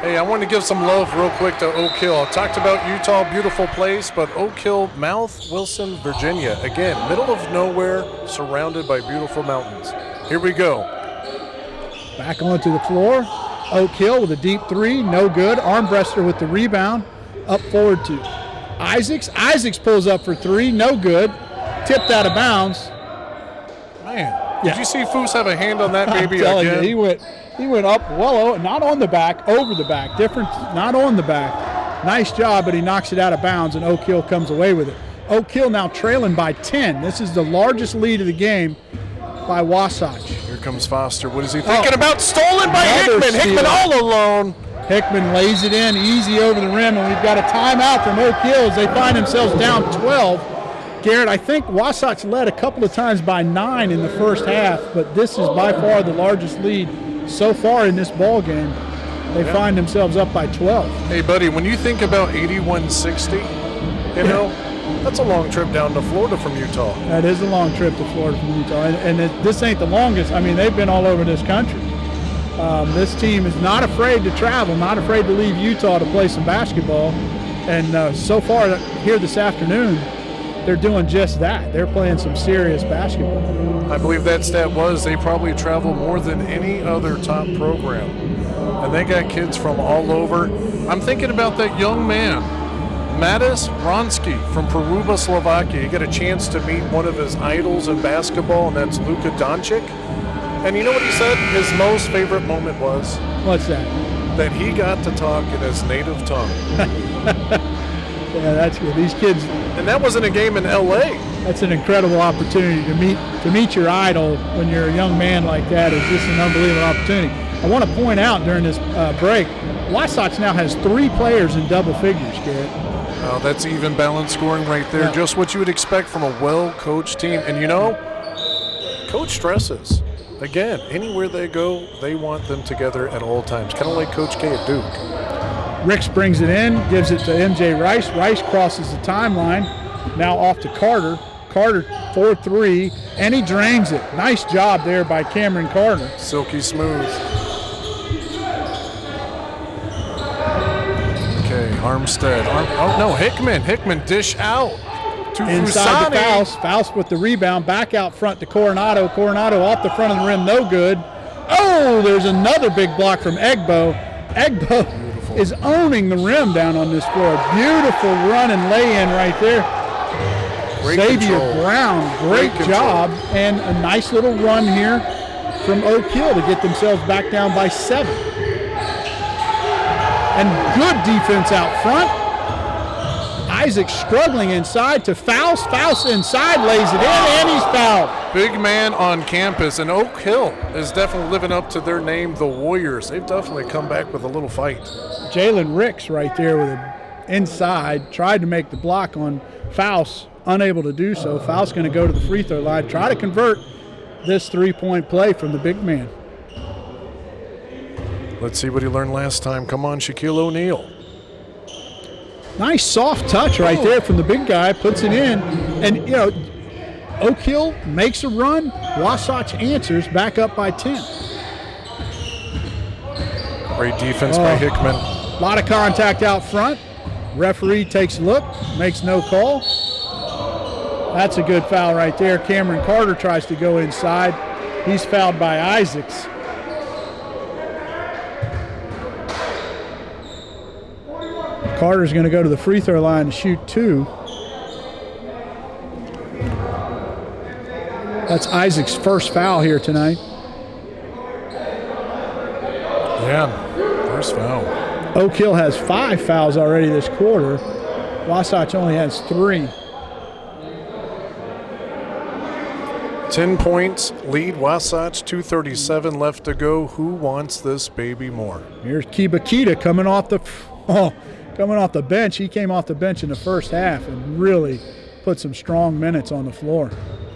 Hey, I wanted to give some love real quick to Oak Hill. I talked about Utah, beautiful place, but Oak Hill, Mouth Wilson, Virginia. Again, middle of nowhere, surrounded by beautiful mountains. Here we go. Back onto the floor. Oak Hill with a deep three, no good. Armbruster with the rebound, up forward to Isaacs. Isaacs pulls up for three, no good. Tipped out of bounds. Man, did you see Foose have a hand on that baby again? You, he went up well, not on the back, over the back. Different, not on the back. Nice job, but he knocks it out of bounds, and Oak Hill comes away with it. Oak Hill now trailing by 10. This is the largest lead of the game by Wasatch. Here comes Foster. What is he thinking about? Stolen by Hickman. Steal. Hickman all alone. Hickman lays it in easy over the rim, and we've got a timeout from Oak Hill as they find themselves down 12. Garrett, I think Wasatch led a couple of times by 9 in the first half, but this is by far the largest lead so far in this ball game. They find themselves up by 12. Hey, buddy, when you think about 81-60, that's a long trip down to Florida from Utah. That is a long trip to Florida from Utah, and this ain't the longest. I mean, they've been all over this country. This team is not afraid to travel, not afraid to leave Utah to play some basketball, and so far here this afternoon, they're doing just that. They're playing some serious basketball. I believe that stat was they probably travel more than any other top program. And they got kids from all over. I'm thinking about that young man, Matis Ronsky from Peruba, Slovakia. He got a chance to meet one of his idols in basketball, and that's Luka Doncic. And you know what he said his most favorite moment was? What's that? That he got to talk in his native tongue. Yeah, that's good. These kids. And that wasn't a game in L.A. That's an incredible opportunity to meet your idol when you're a young man like that. It's just an unbelievable opportunity. I want to point out during this break, Wasatch now has 3 players in double figures, Garrett. Oh, that's even balanced scoring right there. Yeah. Just what you would expect from a well-coached team. And Coach stresses. Again, anywhere they go, they want them together at all times. Kind of like Coach K at Duke. Ricks brings it in, gives it to MJ Rice. Rice crosses the timeline. Now off to Carter. Carter 4-3, and he drains it. Nice job there by Cameron Carter. Silky smooth. Okay, Armstead. Hickman. Hickman dish out to inside Fusani. The Faust. Faust with the rebound. Back out front to Coronado. Coronado off the front of the rim. No good. Oh, there's another big block from Egbo. Egbo is owning the rim down on this floor. Beautiful run and lay-in right there. Great Xavier control. Brown, great job, and a nice little run here from Oak Hill to get themselves back down by 7. And good defense out front. Isaac struggling inside to Faust. Faust inside, lays it in, and he's fouled. Big man on campus, and Oak Hill is definitely living up to their name, the Warriors. They've definitely come back with a little fight. Jalen Ricks right there with an inside, tried to make the block on Faust, unable to do so. Faust's going to go to the free throw line, try to convert this three-point play from the big man. Let's see what he learned last time. Come on, Shaquille O'Neal. Nice soft touch right there from the big guy, puts it in. And, Oak Hill makes a run. Wasatch answers, back up by 10. Great defense by Hickman. A lot of contact out front. Referee takes a look, makes no call. That's a good foul right there. Cameron Carter tries to go inside. He's fouled by Isaacs. Carter's going to go to the free throw line to shoot 2. That's Isaac's first foul here tonight. Yeah, first foul. Oak Hill has 5 fouls already this quarter. Wasatch only has 3. 10 points, lead Wasatch, 2:37 left to go. Who wants this baby more? Here's Kibakita coming off the bench. He came off the bench in the first half and really put some strong minutes on the floor.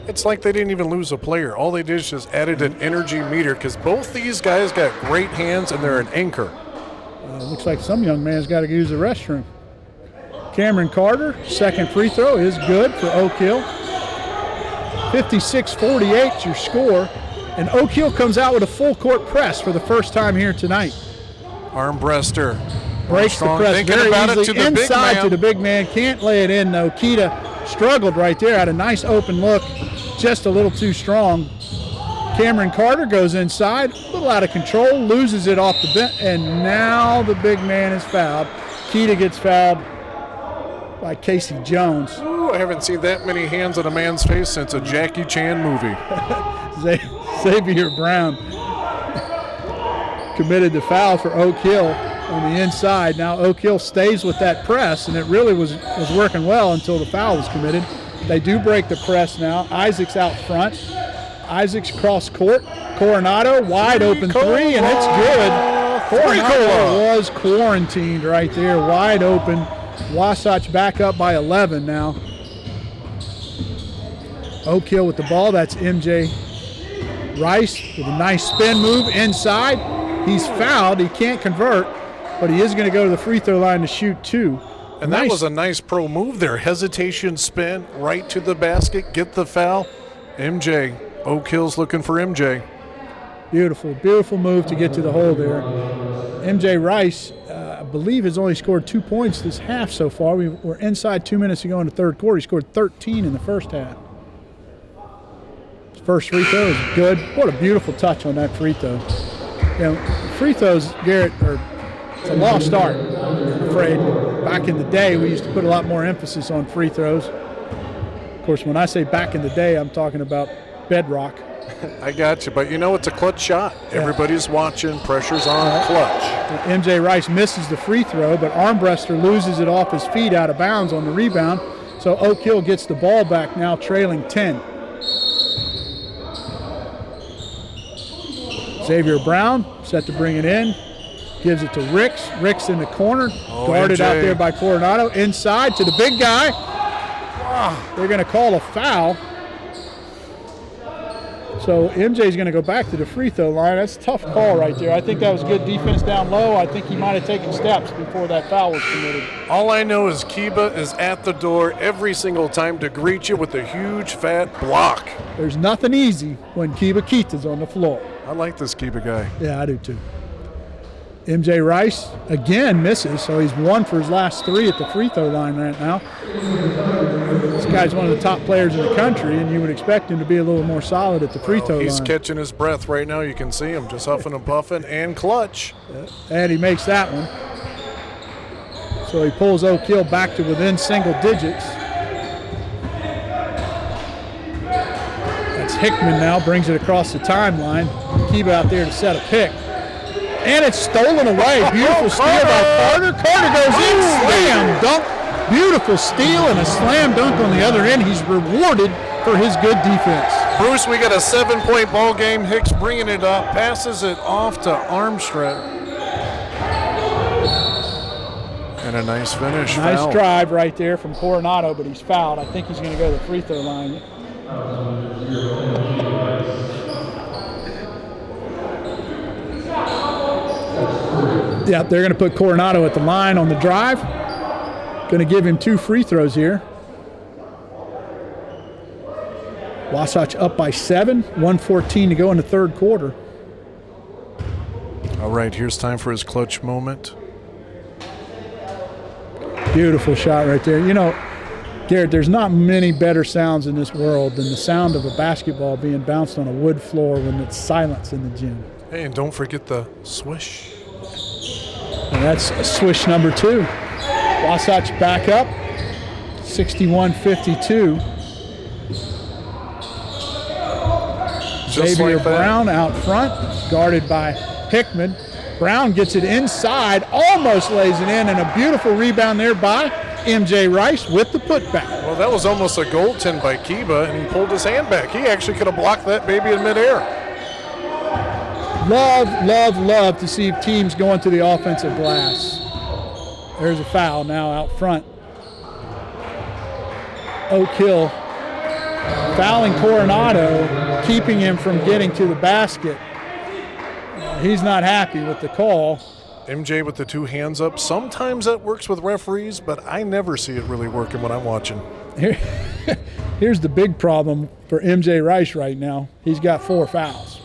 It's like they didn't even lose a player. All they did is just added an energy meter because both these guys got great hands and they're an anchor. Looks like some young man's got to use the restroom. Cameron Carter, second free throw is good for Oak Hill. 56-48 your score. And Oak Hill comes out with a full court press for the first time here tonight. Armbruster. Breaks the press Thinking very about easily. it to the big Inside man. to the big man. Can't lay it in though. Keita struggled right there. Had a nice open look. Just a little too strong. Cameron Carter goes inside. A little out of control. Loses it off the bench. And now the big man is fouled. Keita gets fouled by Casey Jones. Ooh, I haven't seen that many hands on a man's face since a Jackie Chan movie. Xavier Brown committed the foul for Oak Hill on the inside. Now Oak Hill stays with that press, and it really was working well until the foul was committed. They do break the press now. Isaac's out front. Isaac's cross court. Coronado, wide open three, and it's good. Coronado was quarantined right there, wide open. Wasatch back up by 11 now. Oak Hill with the ball. That's MJ Rice with a nice spin move inside. He's fouled. He can't convert, but he is going to go to the free throw line to shoot two. And that was a nice pro move there. Hesitation, spin, right to the basket, get the foul. MJ, Oak Hill's looking for MJ. Beautiful, beautiful move to get to the hole there. MJ Rice, I believe, has only scored 2 points this half so far. We were inside 2 minutes ago in the third quarter. He scored 13 in the first half. His first free throw is good. What a beautiful touch on that free throw. You know, free throws, Garrett, it's a lost art, I'm afraid. Back in the day, we used to put a lot more emphasis on free throws. Of course, when I say back in the day, I'm talking about bedrock. I got you, but you know it's a clutch shot. Yeah. Everybody's watching, pressure's on, clutch. MJ Rice misses the free throw, but Armbruster loses it off his feet out of bounds on the rebound. So Oak Hill gets the ball back now, trailing 10. Xavier Brown set to bring it in. Gives it to Ricks. Ricks in the corner. Guarded out there by Coronado. Inside to the big guy. They're going to call a foul. So MJ's going to go back to the free throw line. That's a tough call right there. I think that was good defense down low. I think he might have taken steps before that foul was committed. All I know is Kiba is at the door every single time to greet you with a huge fat block. There's nothing easy when Kiba Keita's on the floor. I like this Kiba guy. Yeah, I do too. MJ Rice again misses, so he's 1 for his last 3 at the free throw line right now. This guy's one of the top players in the country, and you would expect him to be a little more solid at the free throw line. He's catching his breath right now. You can see him just huffing and puffing and clutch. And he makes that one. So he pulls Oak Hill back to within single digits. That's Hickman now, brings it across the timeline. Kiba out there to set a pick. And it's stolen away. Beautiful steal by Carter. Carter goes in, slam dunk. Beautiful steal and a slam dunk on the other end. He's rewarded for his good defense. Bruce, we got a 7-point ball game. Hicks bringing it up, passes it off to Armstrong. And a nice finish. Nice foul. drive right there from Coronado, but he's fouled. I think he's going to go to the free throw line. Yeah, they're going to put Coronado at the line on the drive. Going to give him 2 free throws here. Wasatch up by 7, 1:14 to go in the third quarter. All right, here's time for his clutch moment. Beautiful shot right there. You know, Garrett, there's not many better sounds in this world than the sound of a basketball being bounced on a wood floor when it's silence in the gym. Hey, and don't forget the swish. And that's swish number 2. Wasatch back up, 61-52. Xavier Brown out front, guarded by Hickman. Brown gets it inside, almost lays it in, and a beautiful rebound there by MJ Rice with the putback. Well, that was almost a goaltend by Kiba, and he pulled his hand back. He actually could have blocked that baby in midair. Love to see teams going to the offensive glass. There's a foul now out front. Oak Hill fouling Coronado, keeping him from getting to the basket. He's not happy with the call. MJ with the 2 hands up. Sometimes that works with referees, but I never see it really working when I'm watching. Here's the big problem for MJ Rice right now. He's got 4 fouls.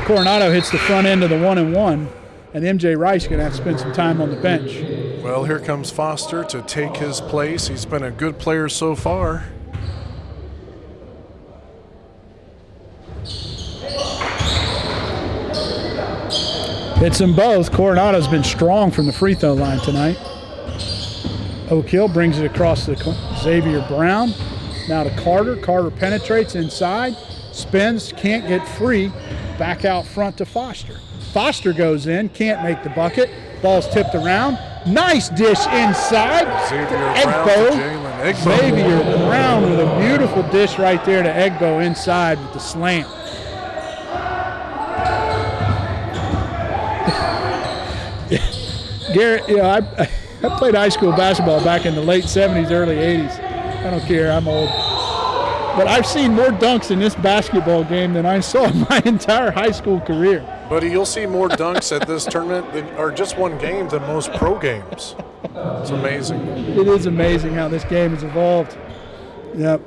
Coronado hits the front end of the 1-and-1, and MJ Rice is going to have to spend some time on the bench. Well, here comes Foster to take his place. He's been a good player so far. Hits them both. Coronado's been strong from the free throw line tonight. Oak Hill brings it across to Xavier Brown. Now to Carter. Carter penetrates inside, spins, can't get free. Back out front to Foster. Foster goes in, can't make the bucket. Ball's tipped around. Nice dish inside. Xavier Brown to Jalen Egbo. Xavier Brown with a beautiful dish right there to Egbo inside with the slam. Garrett, I played high school basketball back in the late 70s, early 80s. I don't care, I'm old. But I've seen more dunks in this basketball game than I saw in my entire high school career. Buddy, you'll see more dunks at this tournament or just one game than most pro games. It's amazing. It is amazing how this game has evolved. Yep.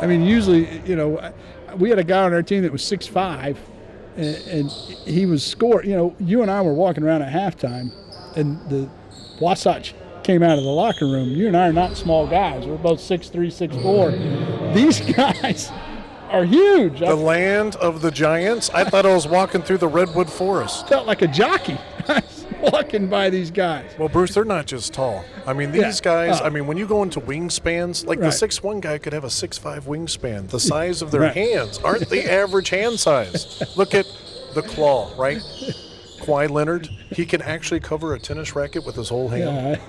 I mean, usually, we had a guy on our team that was 6'5", and he was scoring. You and I were walking around at halftime, and the Wasatch came out of the locker room. You and I are not small guys. We're both 6'3", 6'4". These guys are huge. The land of the giants. I thought I was walking through the redwood forest. Felt like a jockey walking by these guys. Well, Bruce, they're not just tall. I mean, these guys, when you go into wingspans, like the 6'1" guy could have a 6'5" wingspan. The size of their hands aren't the average hand size. Look at the claw, right? Kawhi Leonard, he can actually cover a tennis racket with his whole hand.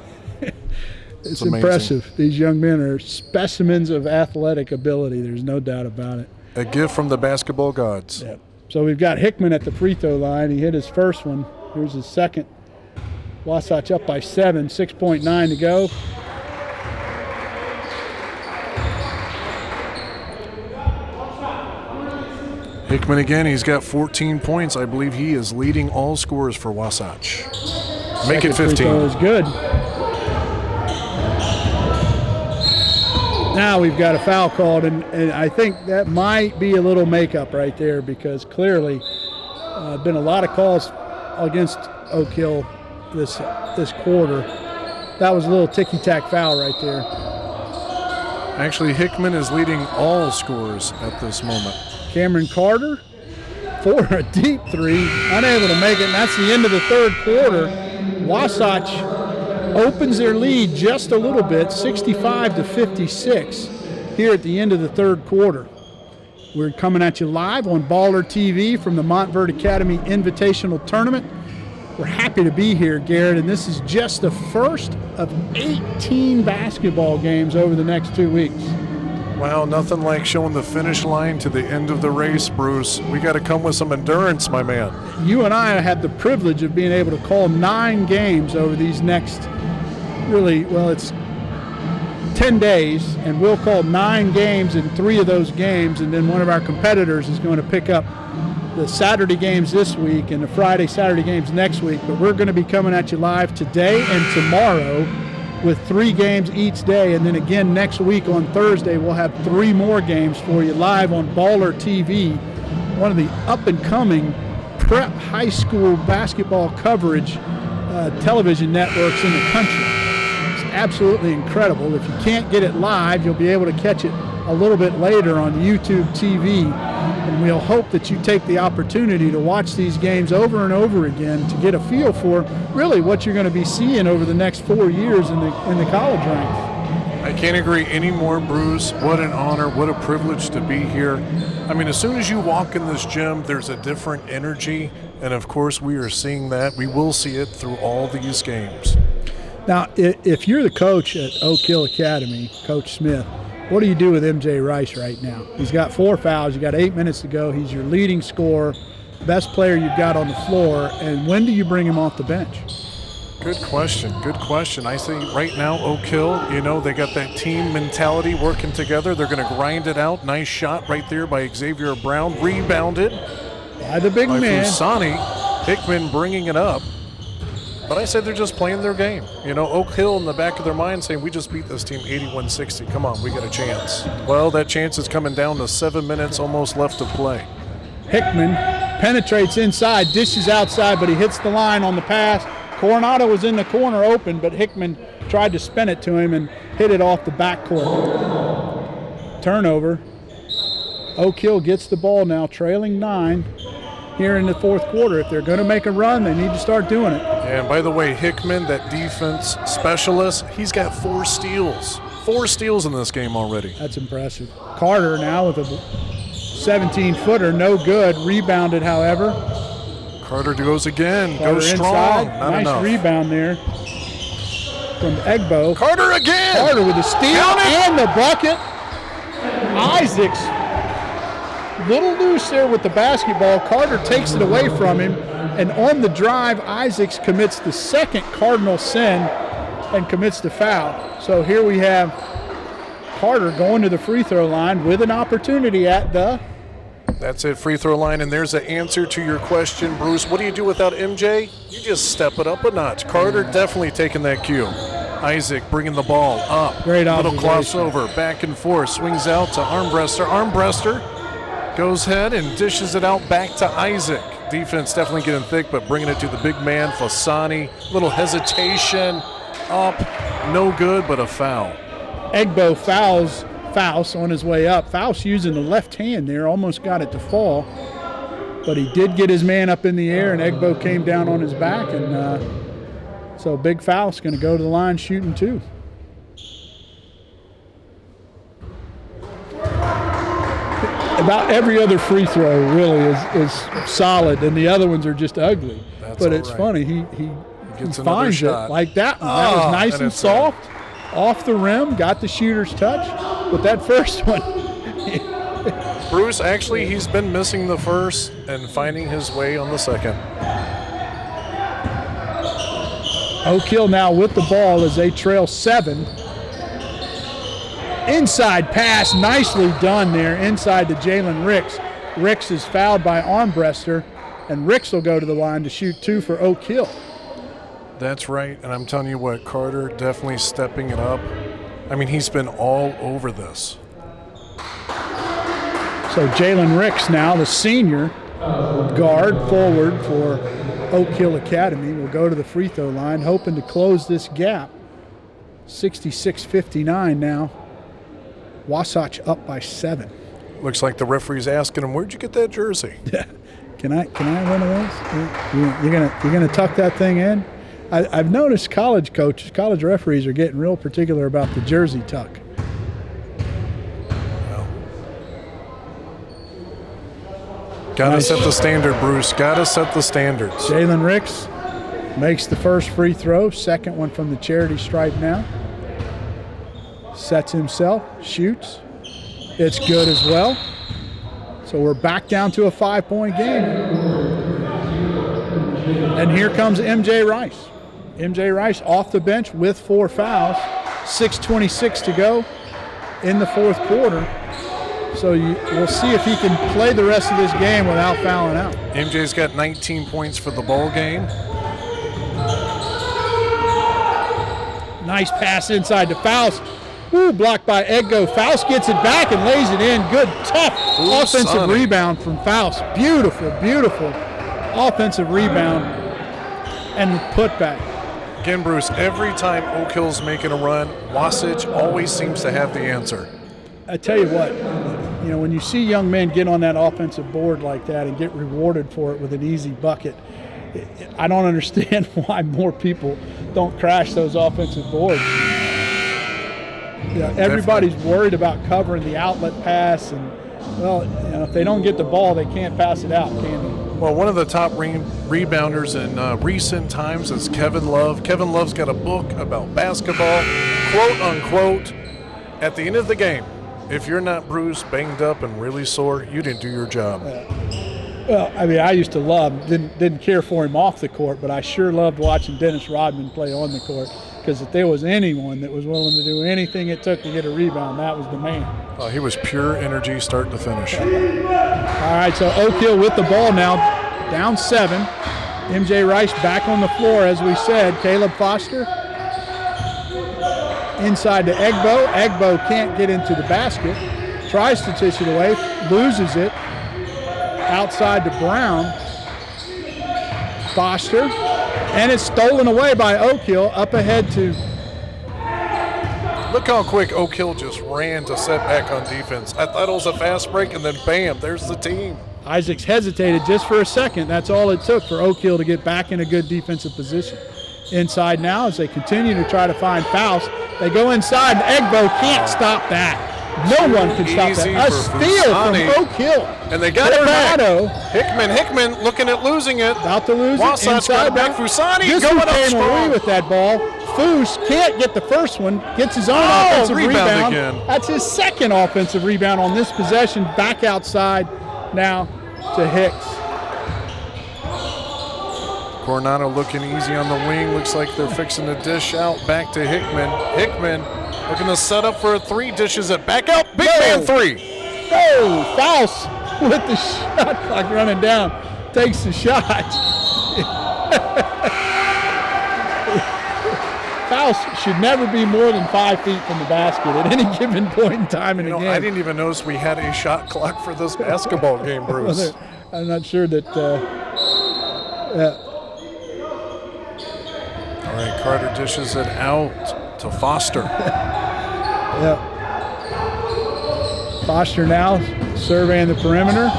It's impressive. These young men are specimens of athletic ability. There's no doubt about it. A gift from the basketball gods. Yep. So we've got Hickman at the free throw line. He hit his first one. Here's his second. Wasatch up by 7, 6.9 to go. Hickman again, he's got 14 points. I believe he is leading all scorers for Wasatch. Make it 15. Free throw is good. Now we've got a foul called, and I think that might be a little makeup right there, because clearly been a lot of calls against Oak Hill this quarter. That was a little ticky-tack foul right there. Actually, Hickman is leading all scorers at this moment. Cameron Carter for a deep 3, unable to make it, and that's the end of the third quarter. Wasatch opens their lead just a little bit, 65-56 here at the end of the third quarter. We're coming at you live on Baller TV from the Montverde Academy Invitational Tournament. We're happy to be here, Garrett, and this is just the first of 18 basketball games over the next 2 weeks. Wow, nothing like showing the finish line to the end of the race, Bruce. We got to come with some endurance, my man. You and I had the privilege of being able to call 9 games over these next, it's 10 days, and we'll call 9 games in 3 of those games, and then one of our competitors is going to pick up the Saturday games this week and the Friday, Saturday games next week. But we're going to be coming at you live today and tomorrow with 3 games each day, and then again next week on Thursday we'll have 3 more games for you live on Baller TV, one of the up-and-coming prep high school basketball coverage television networks in the country. It's absolutely incredible. If you can't get it live, you'll be able to catch it a little bit later on YouTube TV, and we'll hope that you take the opportunity to watch these games over and over again to get a feel for really what you're going to be seeing over the next 4 years in the college ranks. I can't agree anymore, Bruce. What an honor, what a privilege to be here. I mean, as soon as you walk in this gym, there's a different energy, and of course we are seeing that. We will see it through all these games. Now, if you're the coach at Oak Hill Academy, Coach Smith, what do you do with MJ Rice right now? He's got 4 fouls. You got 8 minutes to go. He's your leading scorer, best player you've got on the floor. And when do you bring him off the bench? Good question. Good question. I say right now, Oak Hill, they got that team mentality working together. They're going to grind it out. Nice shot right there by Xavier Brown. Rebounded by the big man. Fusani. Hickman bringing it up. But I said they're just playing their game. You know, Oak Hill in the back of their mind saying, we just beat this team 81-60. Come on, we got a chance. Well, that chance is coming down to 7 minutes almost left to play. Hickman penetrates inside, dishes outside, but he hits the line on the pass. Coronado was in the corner open, but Hickman tried to spin it to him and hit it off the backcourt. Turnover. Oak Hill gets the ball now, trailing 9 here in the fourth quarter. If they're going to make a run, they need to start doing it. And by the way, Hickman, that defense specialist, he's got 4 steals. 4 steals in this game already. That's impressive. Carter now with a 17-footer, no good. Rebounded, however. Carter goes again. Carter goes strong. Inside. Not nice enough. Rebound there from Egbo. Carter again. Carter with the steal and the bucket. Isaacs, little loose there with the basketball. Carter takes it away from him, and on the drive, Isaacs commits the second cardinal sin and commits the foul. So here we have Carter going to the free throw line with an opportunity at the... That's it, free throw line, and there's the answer to your question, Bruce. What do you do without MJ? You just step it up a notch. Carter definitely taking that cue. Isaac bringing the ball up. Great little observation. crossover, back and forth, swings out to Armbruster. Armbruster goes ahead and dishes it out back to Isaac. Defense definitely getting thick, but bringing it to the big man, Fasani. Little hesitation, up, no good, but a foul. Egbo fouls Faust on his way up. Faust using the left hand there, almost got it to fall, but he did get his man up in the air, and Egbo came down on his back, and so Big Faust going to go to the line shooting 2. About every other free throw really is solid, and the other ones are just ugly. But it's funny, he finds it like that one. That was nice and soft, off the rim, got the shooter's touch. But that first one, Bruce, actually, he's been missing the first and finding his way on the second. Oak Hill now with the ball as they trail 7. Inside pass, nicely done there, inside to Jalen Ricks. Ricks is fouled by Armbruster, and Ricks will go to the line to shoot 2 for Oak Hill. That's right, and I'm telling you what, Carter definitely stepping it up. I mean, he's been all over this. So Jalen Ricks now, the senior guard forward for Oak Hill Academy, will go to the free throw line, hoping to close this gap. 66-59 now. Wasatch up by 7. Looks like the referee's asking him, "Where'd you get that jersey?" Can I have one of those? You're gonna tuck that thing in? I've noticed college coaches, college referees are getting real particular about the jersey tuck. Well, gotta set the standard, Bruce. Gotta set the standards. Jalen Ricks makes the first free throw, second one from the charity stripe now. Sets himself, shoots. It's good as well. So we're back down to a 5-point game. And here comes MJ Rice. MJ Rice off the bench with 4 fouls. 6:26 to go in the fourth quarter. So we'll see if he can play the rest of this game without fouling out. MJ's got 19 points for the ball game. Nice pass inside to Faust. Ooh, blocked by Eggo. Faust gets it back and lays it in. Good, tough offensive rebound from Faust. Beautiful, beautiful offensive rebound and putback. Again, Bruce, every time Oak Hill's making a run, Wasatch always seems to have the answer. I tell you what, when you see young men get on that offensive board like that and get rewarded for it with an easy bucket, I don't understand why more people don't crash those offensive boards. Everybody's worried about covering the outlet pass, and if they don't get the ball, they can't pass it out, can they? Well, one of the top rebounders in recent times is Kevin Love. Kevin Love's got a book about basketball, quote unquote. At the end of the game, if you're not bruised, banged up, and really sore, you didn't do your job. Well, I mean, I used to didn't care for him off the court, but I sure loved watching Dennis Rodman play on the court, because if there was anyone that was willing to do anything it took to get a rebound, that was the man. He was pure energy start to finish. All right, so Oak Hill with the ball now, down 7 MJ Rice back on the floor, as we said. Caleb Foster inside to Egbo. Egbo can't get into the basket. Tries to dish it away, loses it. Outside to Brown. Foster. And it's stolen away by Oak Hill. Up ahead to... Look how quick Oak Hill just ran to set back on defense. I thought it was a fast break, and then bam, there's the team. Isaacs hesitated just for a second. That's all it took for Oak Hill to get back in a good defensive position. Inside now as they continue to try to find Faust. They go inside, and Egbo can't stop that. No one can stop that. A steal from Oak Hill. And they got it back. Hickman looking at losing it. About to lose Wasatch it. got it back. Fusani going up strong. with that ball. Foos can't get the first one. Gets his own offensive rebound. Again. That's his second offensive rebound on this possession. Back outside now to Hicks. Coronado looking easy on the wing. Looks like they're fixing to dish out back to Hickman. Hickman looking to set up for a three. Dishes it back out. Big man three. Oh, Faust with the shot clock running down. Takes the shot. Faust should never be more than 5 feet from the basket at any given point in time in a game. I didn't even notice we had a shot clock for this basketball game, Bruce. I'm not sure that. All right, Carter dishes it out to Foster. Yeah. Foster now surveying the perimeter.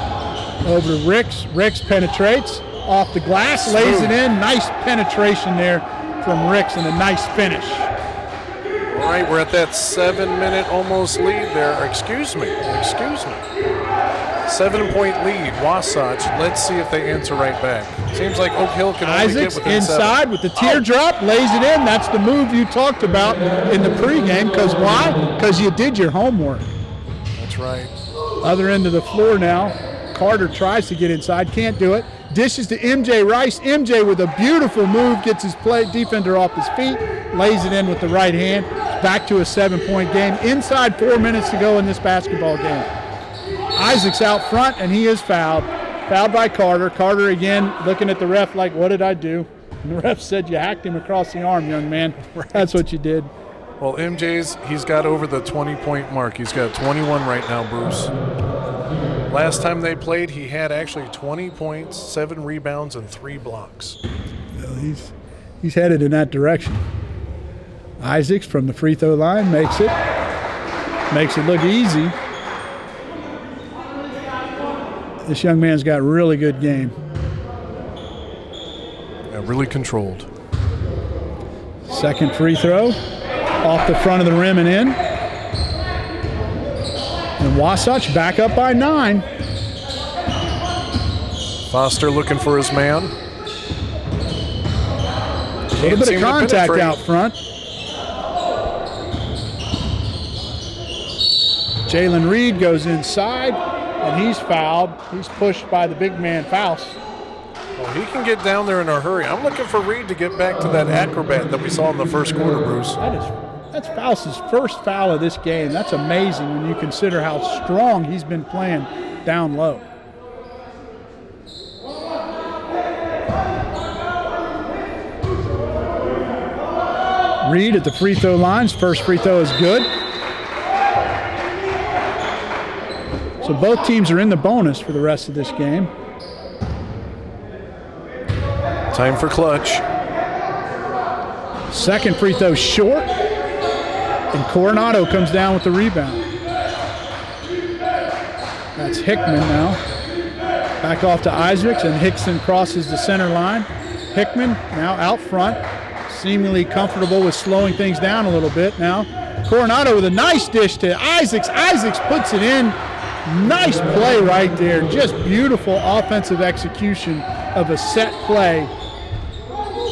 Over to Ricks. Ricks penetrates off the glass, lays it in. Nice penetration there from Ricks and a nice finish. All right, we're at that 7-minute almost lead there. Excuse me. 7-point lead, Wasatch. Let's see if they answer right back. Seems like Oak Hill can only Isaacs get within inside 7. with the teardrop, lays it in. That's the move you talked about in the pregame. Because why? Because you did your homework. That's right. Other end of the floor now. Carter tries to get inside, can't do it. Dishes to MJ Rice. MJ with a beautiful move, gets his defender off his feet, lays it in with the right hand. Back to a 7-point game. Inside 4 minutes to go in this basketball game. Isaacs out front, and he is fouled. Fouled by Carter. Carter again looking at the ref like, what did I do? And the ref said, you hacked him across the arm, young man. Right. That's what you did. Well, he's got over the 20-point mark. He's got 21 right now, Bruce. Last time they played, he had actually 20 points, 7 rebounds, and 3 blocks. Well, he's headed in that direction. Isaacs from the free throw line makes it look easy. This young man's got a really good game. Yeah, really controlled. Second free throw, off the front of the rim and in. And Wasatch back up by 9. Foster looking for his man. A little bit of contact out front. Jalen Reed goes inside, and he's fouled. He's pushed by the big man, Faust. Well, he can get down there in a hurry. I'm looking for Reed to get back to that acrobat that we saw in the first quarter, Bruce. That's Faust's first foul of this game. That's amazing when you consider how strong he's been playing down low. Reed at the free throw lines. First free throw is good. So both teams are in the bonus for the rest of this game. Time for clutch. Second free throw short. And Coronado comes down with the rebound. That's Hickman now. Back off to Isaacs, and Hickson crosses the center line. Hickman now out front, seemingly comfortable with slowing things down a little bit now. Coronado with a nice dish to Isaacs. Isaacs puts it in. Nice play right there. Just beautiful offensive execution of a set play.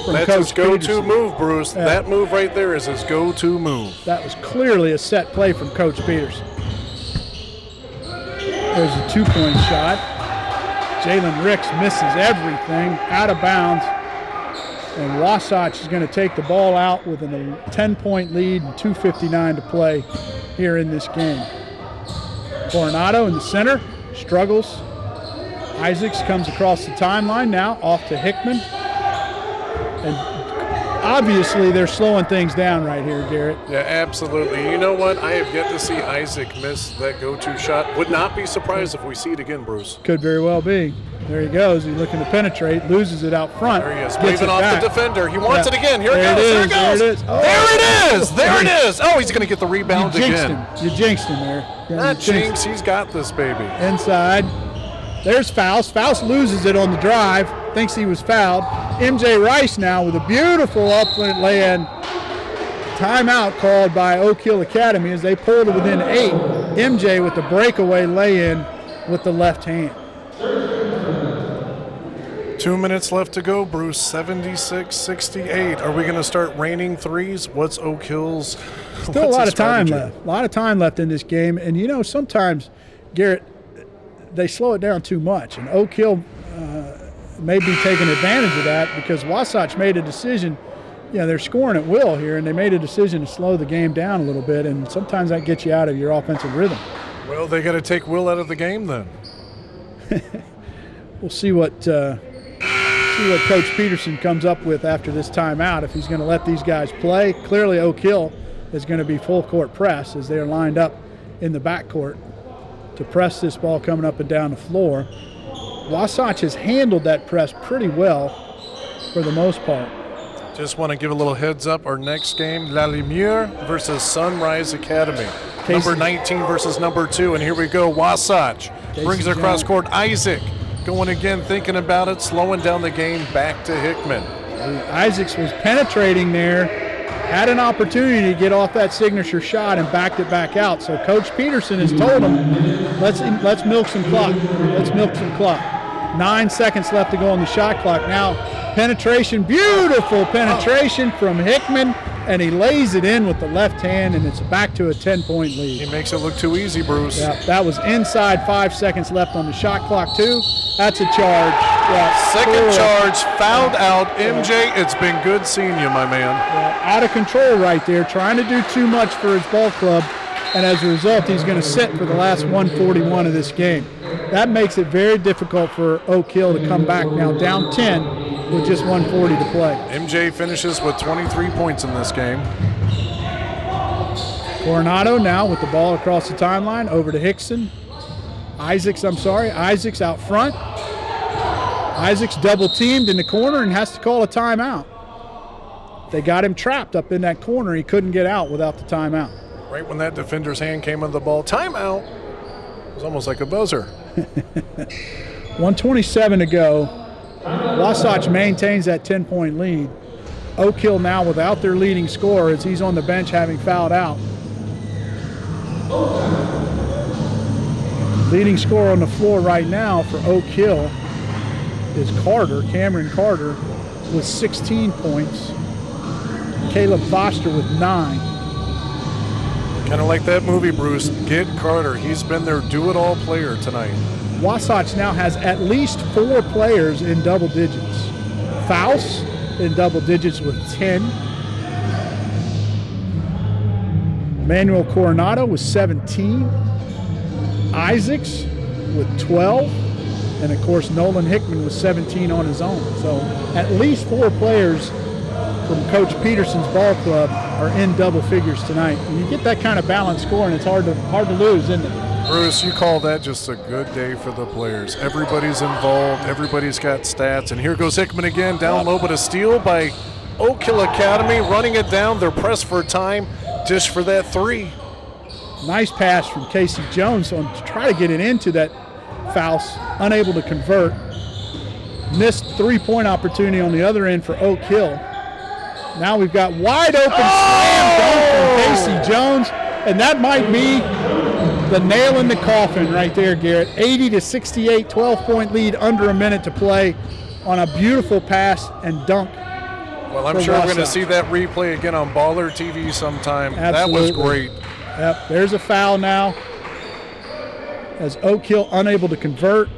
That's his go-to move, Bruce. Yeah. That move right there is his go-to move. That was clearly a set play from Coach Peters. There's a 2-point shot. Jalen Ricks misses everything, out of bounds. And Wasatch is going to take the ball out with a 10-point lead and 2:59 to play here in this game. Coronado in the center, struggles. Isaacs comes across the timeline now, off to Hickman. And obviously, they're slowing things down right here, Garrett. Yeah, absolutely. You know what? I have yet to see Isaac miss that go-to shot. Would not be surprised if we see it again, Bruce. Could very well be. There he goes. He's looking to penetrate, loses it out front. There he is, waving off back. the defender. He wants it again. Here there it goes. There it goes. There it is. Oh. There it is. There it is. Oh, he's going to get the rebound again. You jinxed him there. Yeah, Not jinx. He's got this, baby. Inside. There's Faust. Faust loses it on the drive. Thinks he was fouled. MJ Rice now with a beautiful upland lay-in. Timeout called by Oak Hill Academy as they pulled it within 8. MJ with the breakaway lay-in with the left hand. 2 minutes left to go, Bruce. 76-68. Are we going to start raining threes? What's Oak Hill's? Still a lot of time left. A lot of time left in this game. And, you know, sometimes, Garrett, they slow it down too much. And Oak Hill may be taking advantage of that because Wasatch made a decision. You know, they're scoring at will here, and they made a decision to slow the game down a little bit. And sometimes that gets you out of your offensive rhythm. Well, they got to take Will out of the game then. We'll see what Coach Peterson comes up with after this timeout, if he's going to let these guys play. Clearly Oak Hill is going to be full court press as they are lined up in the backcourt to press this ball coming up and down the floor. Wasatch has handled that press pretty well for the most part. Just want to give a little heads up. Our next game, La Lumiere versus Sunrise Academy. Number 19 versus number 2. And here we go. Wasatch brings it across court. Isaac going again, thinking about it, slowing down the game, back to Hickman. Isaacs was penetrating there, had an opportunity to get off that signature shot and backed it back out. So Coach Peterson has told him, let's milk some clock. Let's milk some clock. 9 seconds left to go on the shot clock. Now penetration, beautiful penetration from Hickman, and he lays it in with the left hand, and it's back to a 10-point lead. He makes it look too easy, Bruce. Yeah, that was inside 5 seconds left on the shot clock, too. That's a charge. Yeah, second charge, fouled out. MJ, it's been good seeing you, my man. Yeah, out of control right there, trying to do too much for his ball club, and as a result, he's going to sit for the last 141 of this game. That makes it very difficult for Oak Hill to come back now down 10 with just 140 to play. MJ finishes with 23 points in this game. Coronado now with the ball across the timeline over to Hickson. Isaacs out front. Isaacs double teamed in the corner and has to call a timeout. They got him trapped up in that corner. He couldn't get out without the timeout. Right when that defender's hand came on the ball, timeout. It was almost like a buzzer. 1:27 to go. Wasatch maintains that 10-point lead. Oak Hill now without their leading scorer as he's on the bench having fouled out. Leading scorer on the floor right now for Oak Hill is Cameron Carter with 16 points. Caleb Foster with 9. Kind of like that movie, Bruce. Get Carter. He's been their do-it-all player tonight. Wasatch now has at least 4 players in double digits. Faust in double digits with 10. Manuel Coronado with 17. Isaacs with 12. And, of course, Nolan Hickman with 17 on his own. So at least 4 players from Coach Peterson's ball club are in double figures tonight. And you get that kind of balanced scoring, it's hard to lose, isn't it? Bruce, you call that just a good day for the players. Everybody's involved. Everybody's got stats. And here goes Hickman again, down low, but a steal by Oak Hill Academy, running it down. They're pressed for time, just for that 3. Nice pass from Casey Jones to try to get it into that Faust, unable to convert. Missed 3-point opportunity on the other end for Oak Hill. Now we've got wide open slam dunk from Casey Jones, and that might be the nail in the coffin right there, Garrett. 80-68, 12-point lead, under a minute to play on a beautiful pass and dunk. Well, I'm sure we're going to see that replay again on Baller TV sometime. Absolutely. That was great. Yep, there's a foul now as Oak Hill unable to convert.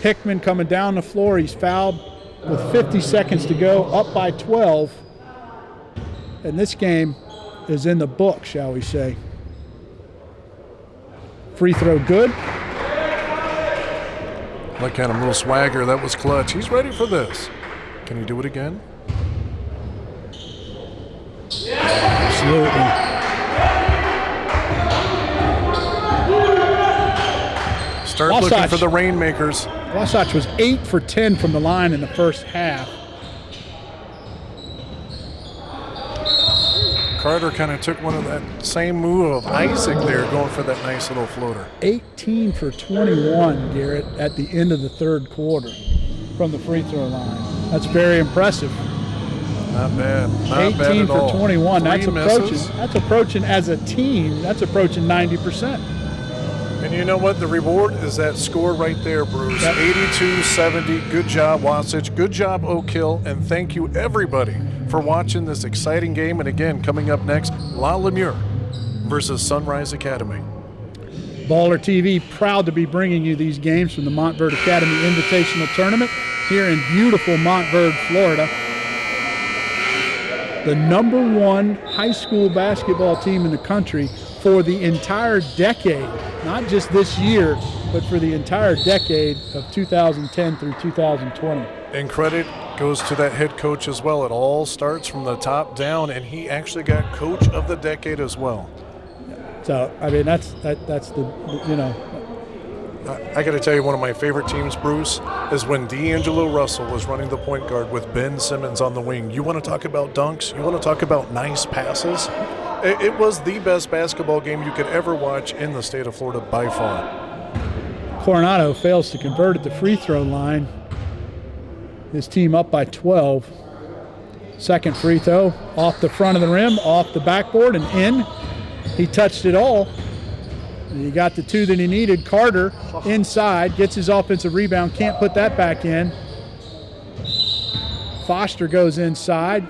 Hickman coming down the floor. He's fouled with 50 seconds to go, up by 12. And this game is in the book, shall we say. Free throw good. Look at him, little swagger. That was clutch. He's ready for this. Can he do it again? Absolutely. Start looking for the rainmakers. Wasatch was 8 for 10 from the line in the first half. Carter kind of took one of that same move of Isaac there, going for that nice little floater. 18 for 21, Garrett, at the end of the third quarter from the free throw line. That's very impressive. Not bad. Not 18 bad at for all. 21. That's misses. approaching as a team. That's approaching 90%. And you know what? The reward is that score right there, Bruce. Yep. 82-70. Good job, Wasatch. Good job, Oak Hill. And thank you, everybody, for watching this exciting game. And again, coming up next, La Lemure versus Sunrise Academy. Baller TV proud to be bringing you these games from the Montverde Academy Invitational Tournament here in beautiful Montverde, Florida. The #1 high school basketball team in the country for the entire decade, not just this year, but for the entire decade of 2010 through 2020. And credit goes to that head coach as well. It all starts from the top down, and he actually got Coach of the Decade as well. So, I mean, that's the, you know. I got to tell you, one of my favorite teams, Bruce, is when D'Angelo Russell was running the point guard with Ben Simmons on the wing. You want to talk about dunks? You want to talk about nice passes? It was the best basketball game you could ever watch in the state of Florida by far. Coronado fails to convert at the free throw line. His team up by 12. Second free throw off the front of the rim, off the backboard, and in. He touched it all. And he got the 2 that he needed. Carter inside, gets his offensive rebound, can't put that back in. Foster goes inside.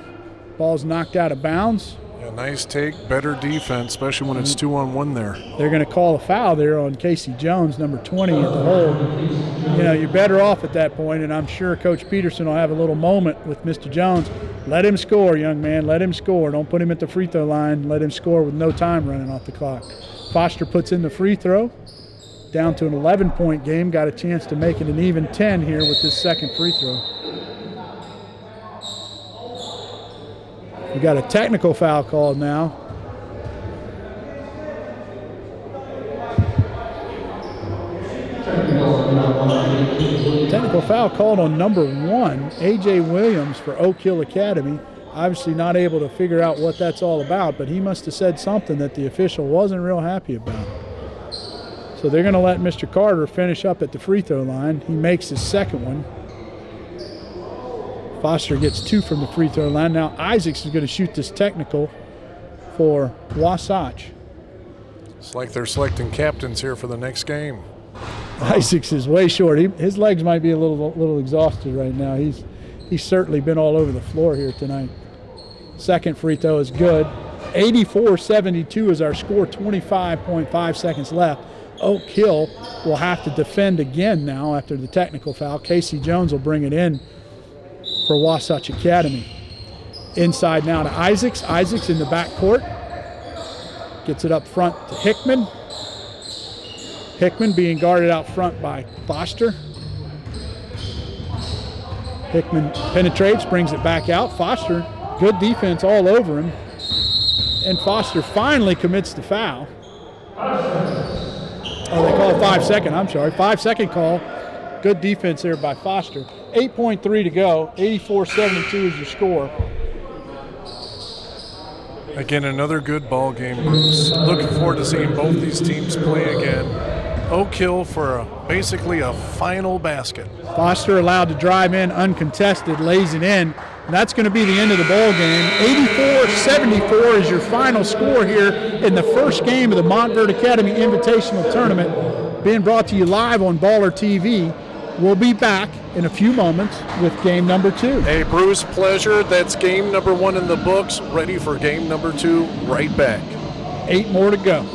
Ball's knocked out of bounds. Yeah, nice take, better defense, especially when it's 2-on-1 there. They're going to call a foul there on Casey Jones, number 20 at the hole. You know, you're better off at that point, and I'm sure Coach Peterson will have a little moment with Mr. Jones. Let him score, young man. Let him score. Don't put him at the free throw line. Let him score with no time running off the clock. Foster puts in the free throw. Down to an 11-point game. Got a chance to make it an even 10 here with this second free throw. We got a technical foul called now. Technical foul called on number 1, A.J. Williams for Oak Hill Academy. Obviously not able to figure out what that's all about, but he must have said something that the official wasn't real happy about. So they're going to let Mr. Carter finish up at the free throw line. He makes his second one. Foster gets 2 from the free throw line. Now Isaacs is going to shoot this technical for Wasatch. It's like they're selecting captains here for the next game. Isaacs is way short. His legs might be a little exhausted right now. He's certainly been all over the floor here tonight. Second free throw is good. 84-72 is our score, 25.5 seconds left. Oak Hill will have to defend again now after the technical foul. Casey Jones will bring it in for Wasatch Academy. Inside now to Isaacs. Isaacs in the backcourt. Gets it up front to Hickman. Hickman being guarded out front by Foster. Hickman penetrates, brings it back out. Foster, good defense all over him. And Foster finally commits the foul. Oh, they call it 5 second. I'm sorry. 5 second call. Good defense there by Foster. 8.3 to go. 84-72 is your score. Again, another good ball game, Bruce. Looking forward to seeing both these teams play again. Oak Hill for basically a final basket. Foster allowed to drive in uncontested, lays it in. And that's going to be the end of the ball game. 84-74 is your final score here in the first game of the Montverde Academy Invitational Tournament, being brought to you live on Baller TV. We'll be back in a few moments with game number 2. Hey, Bruce, pleasure. That's game number 1 in the books. Ready for game number 2 right back. 8 more to go.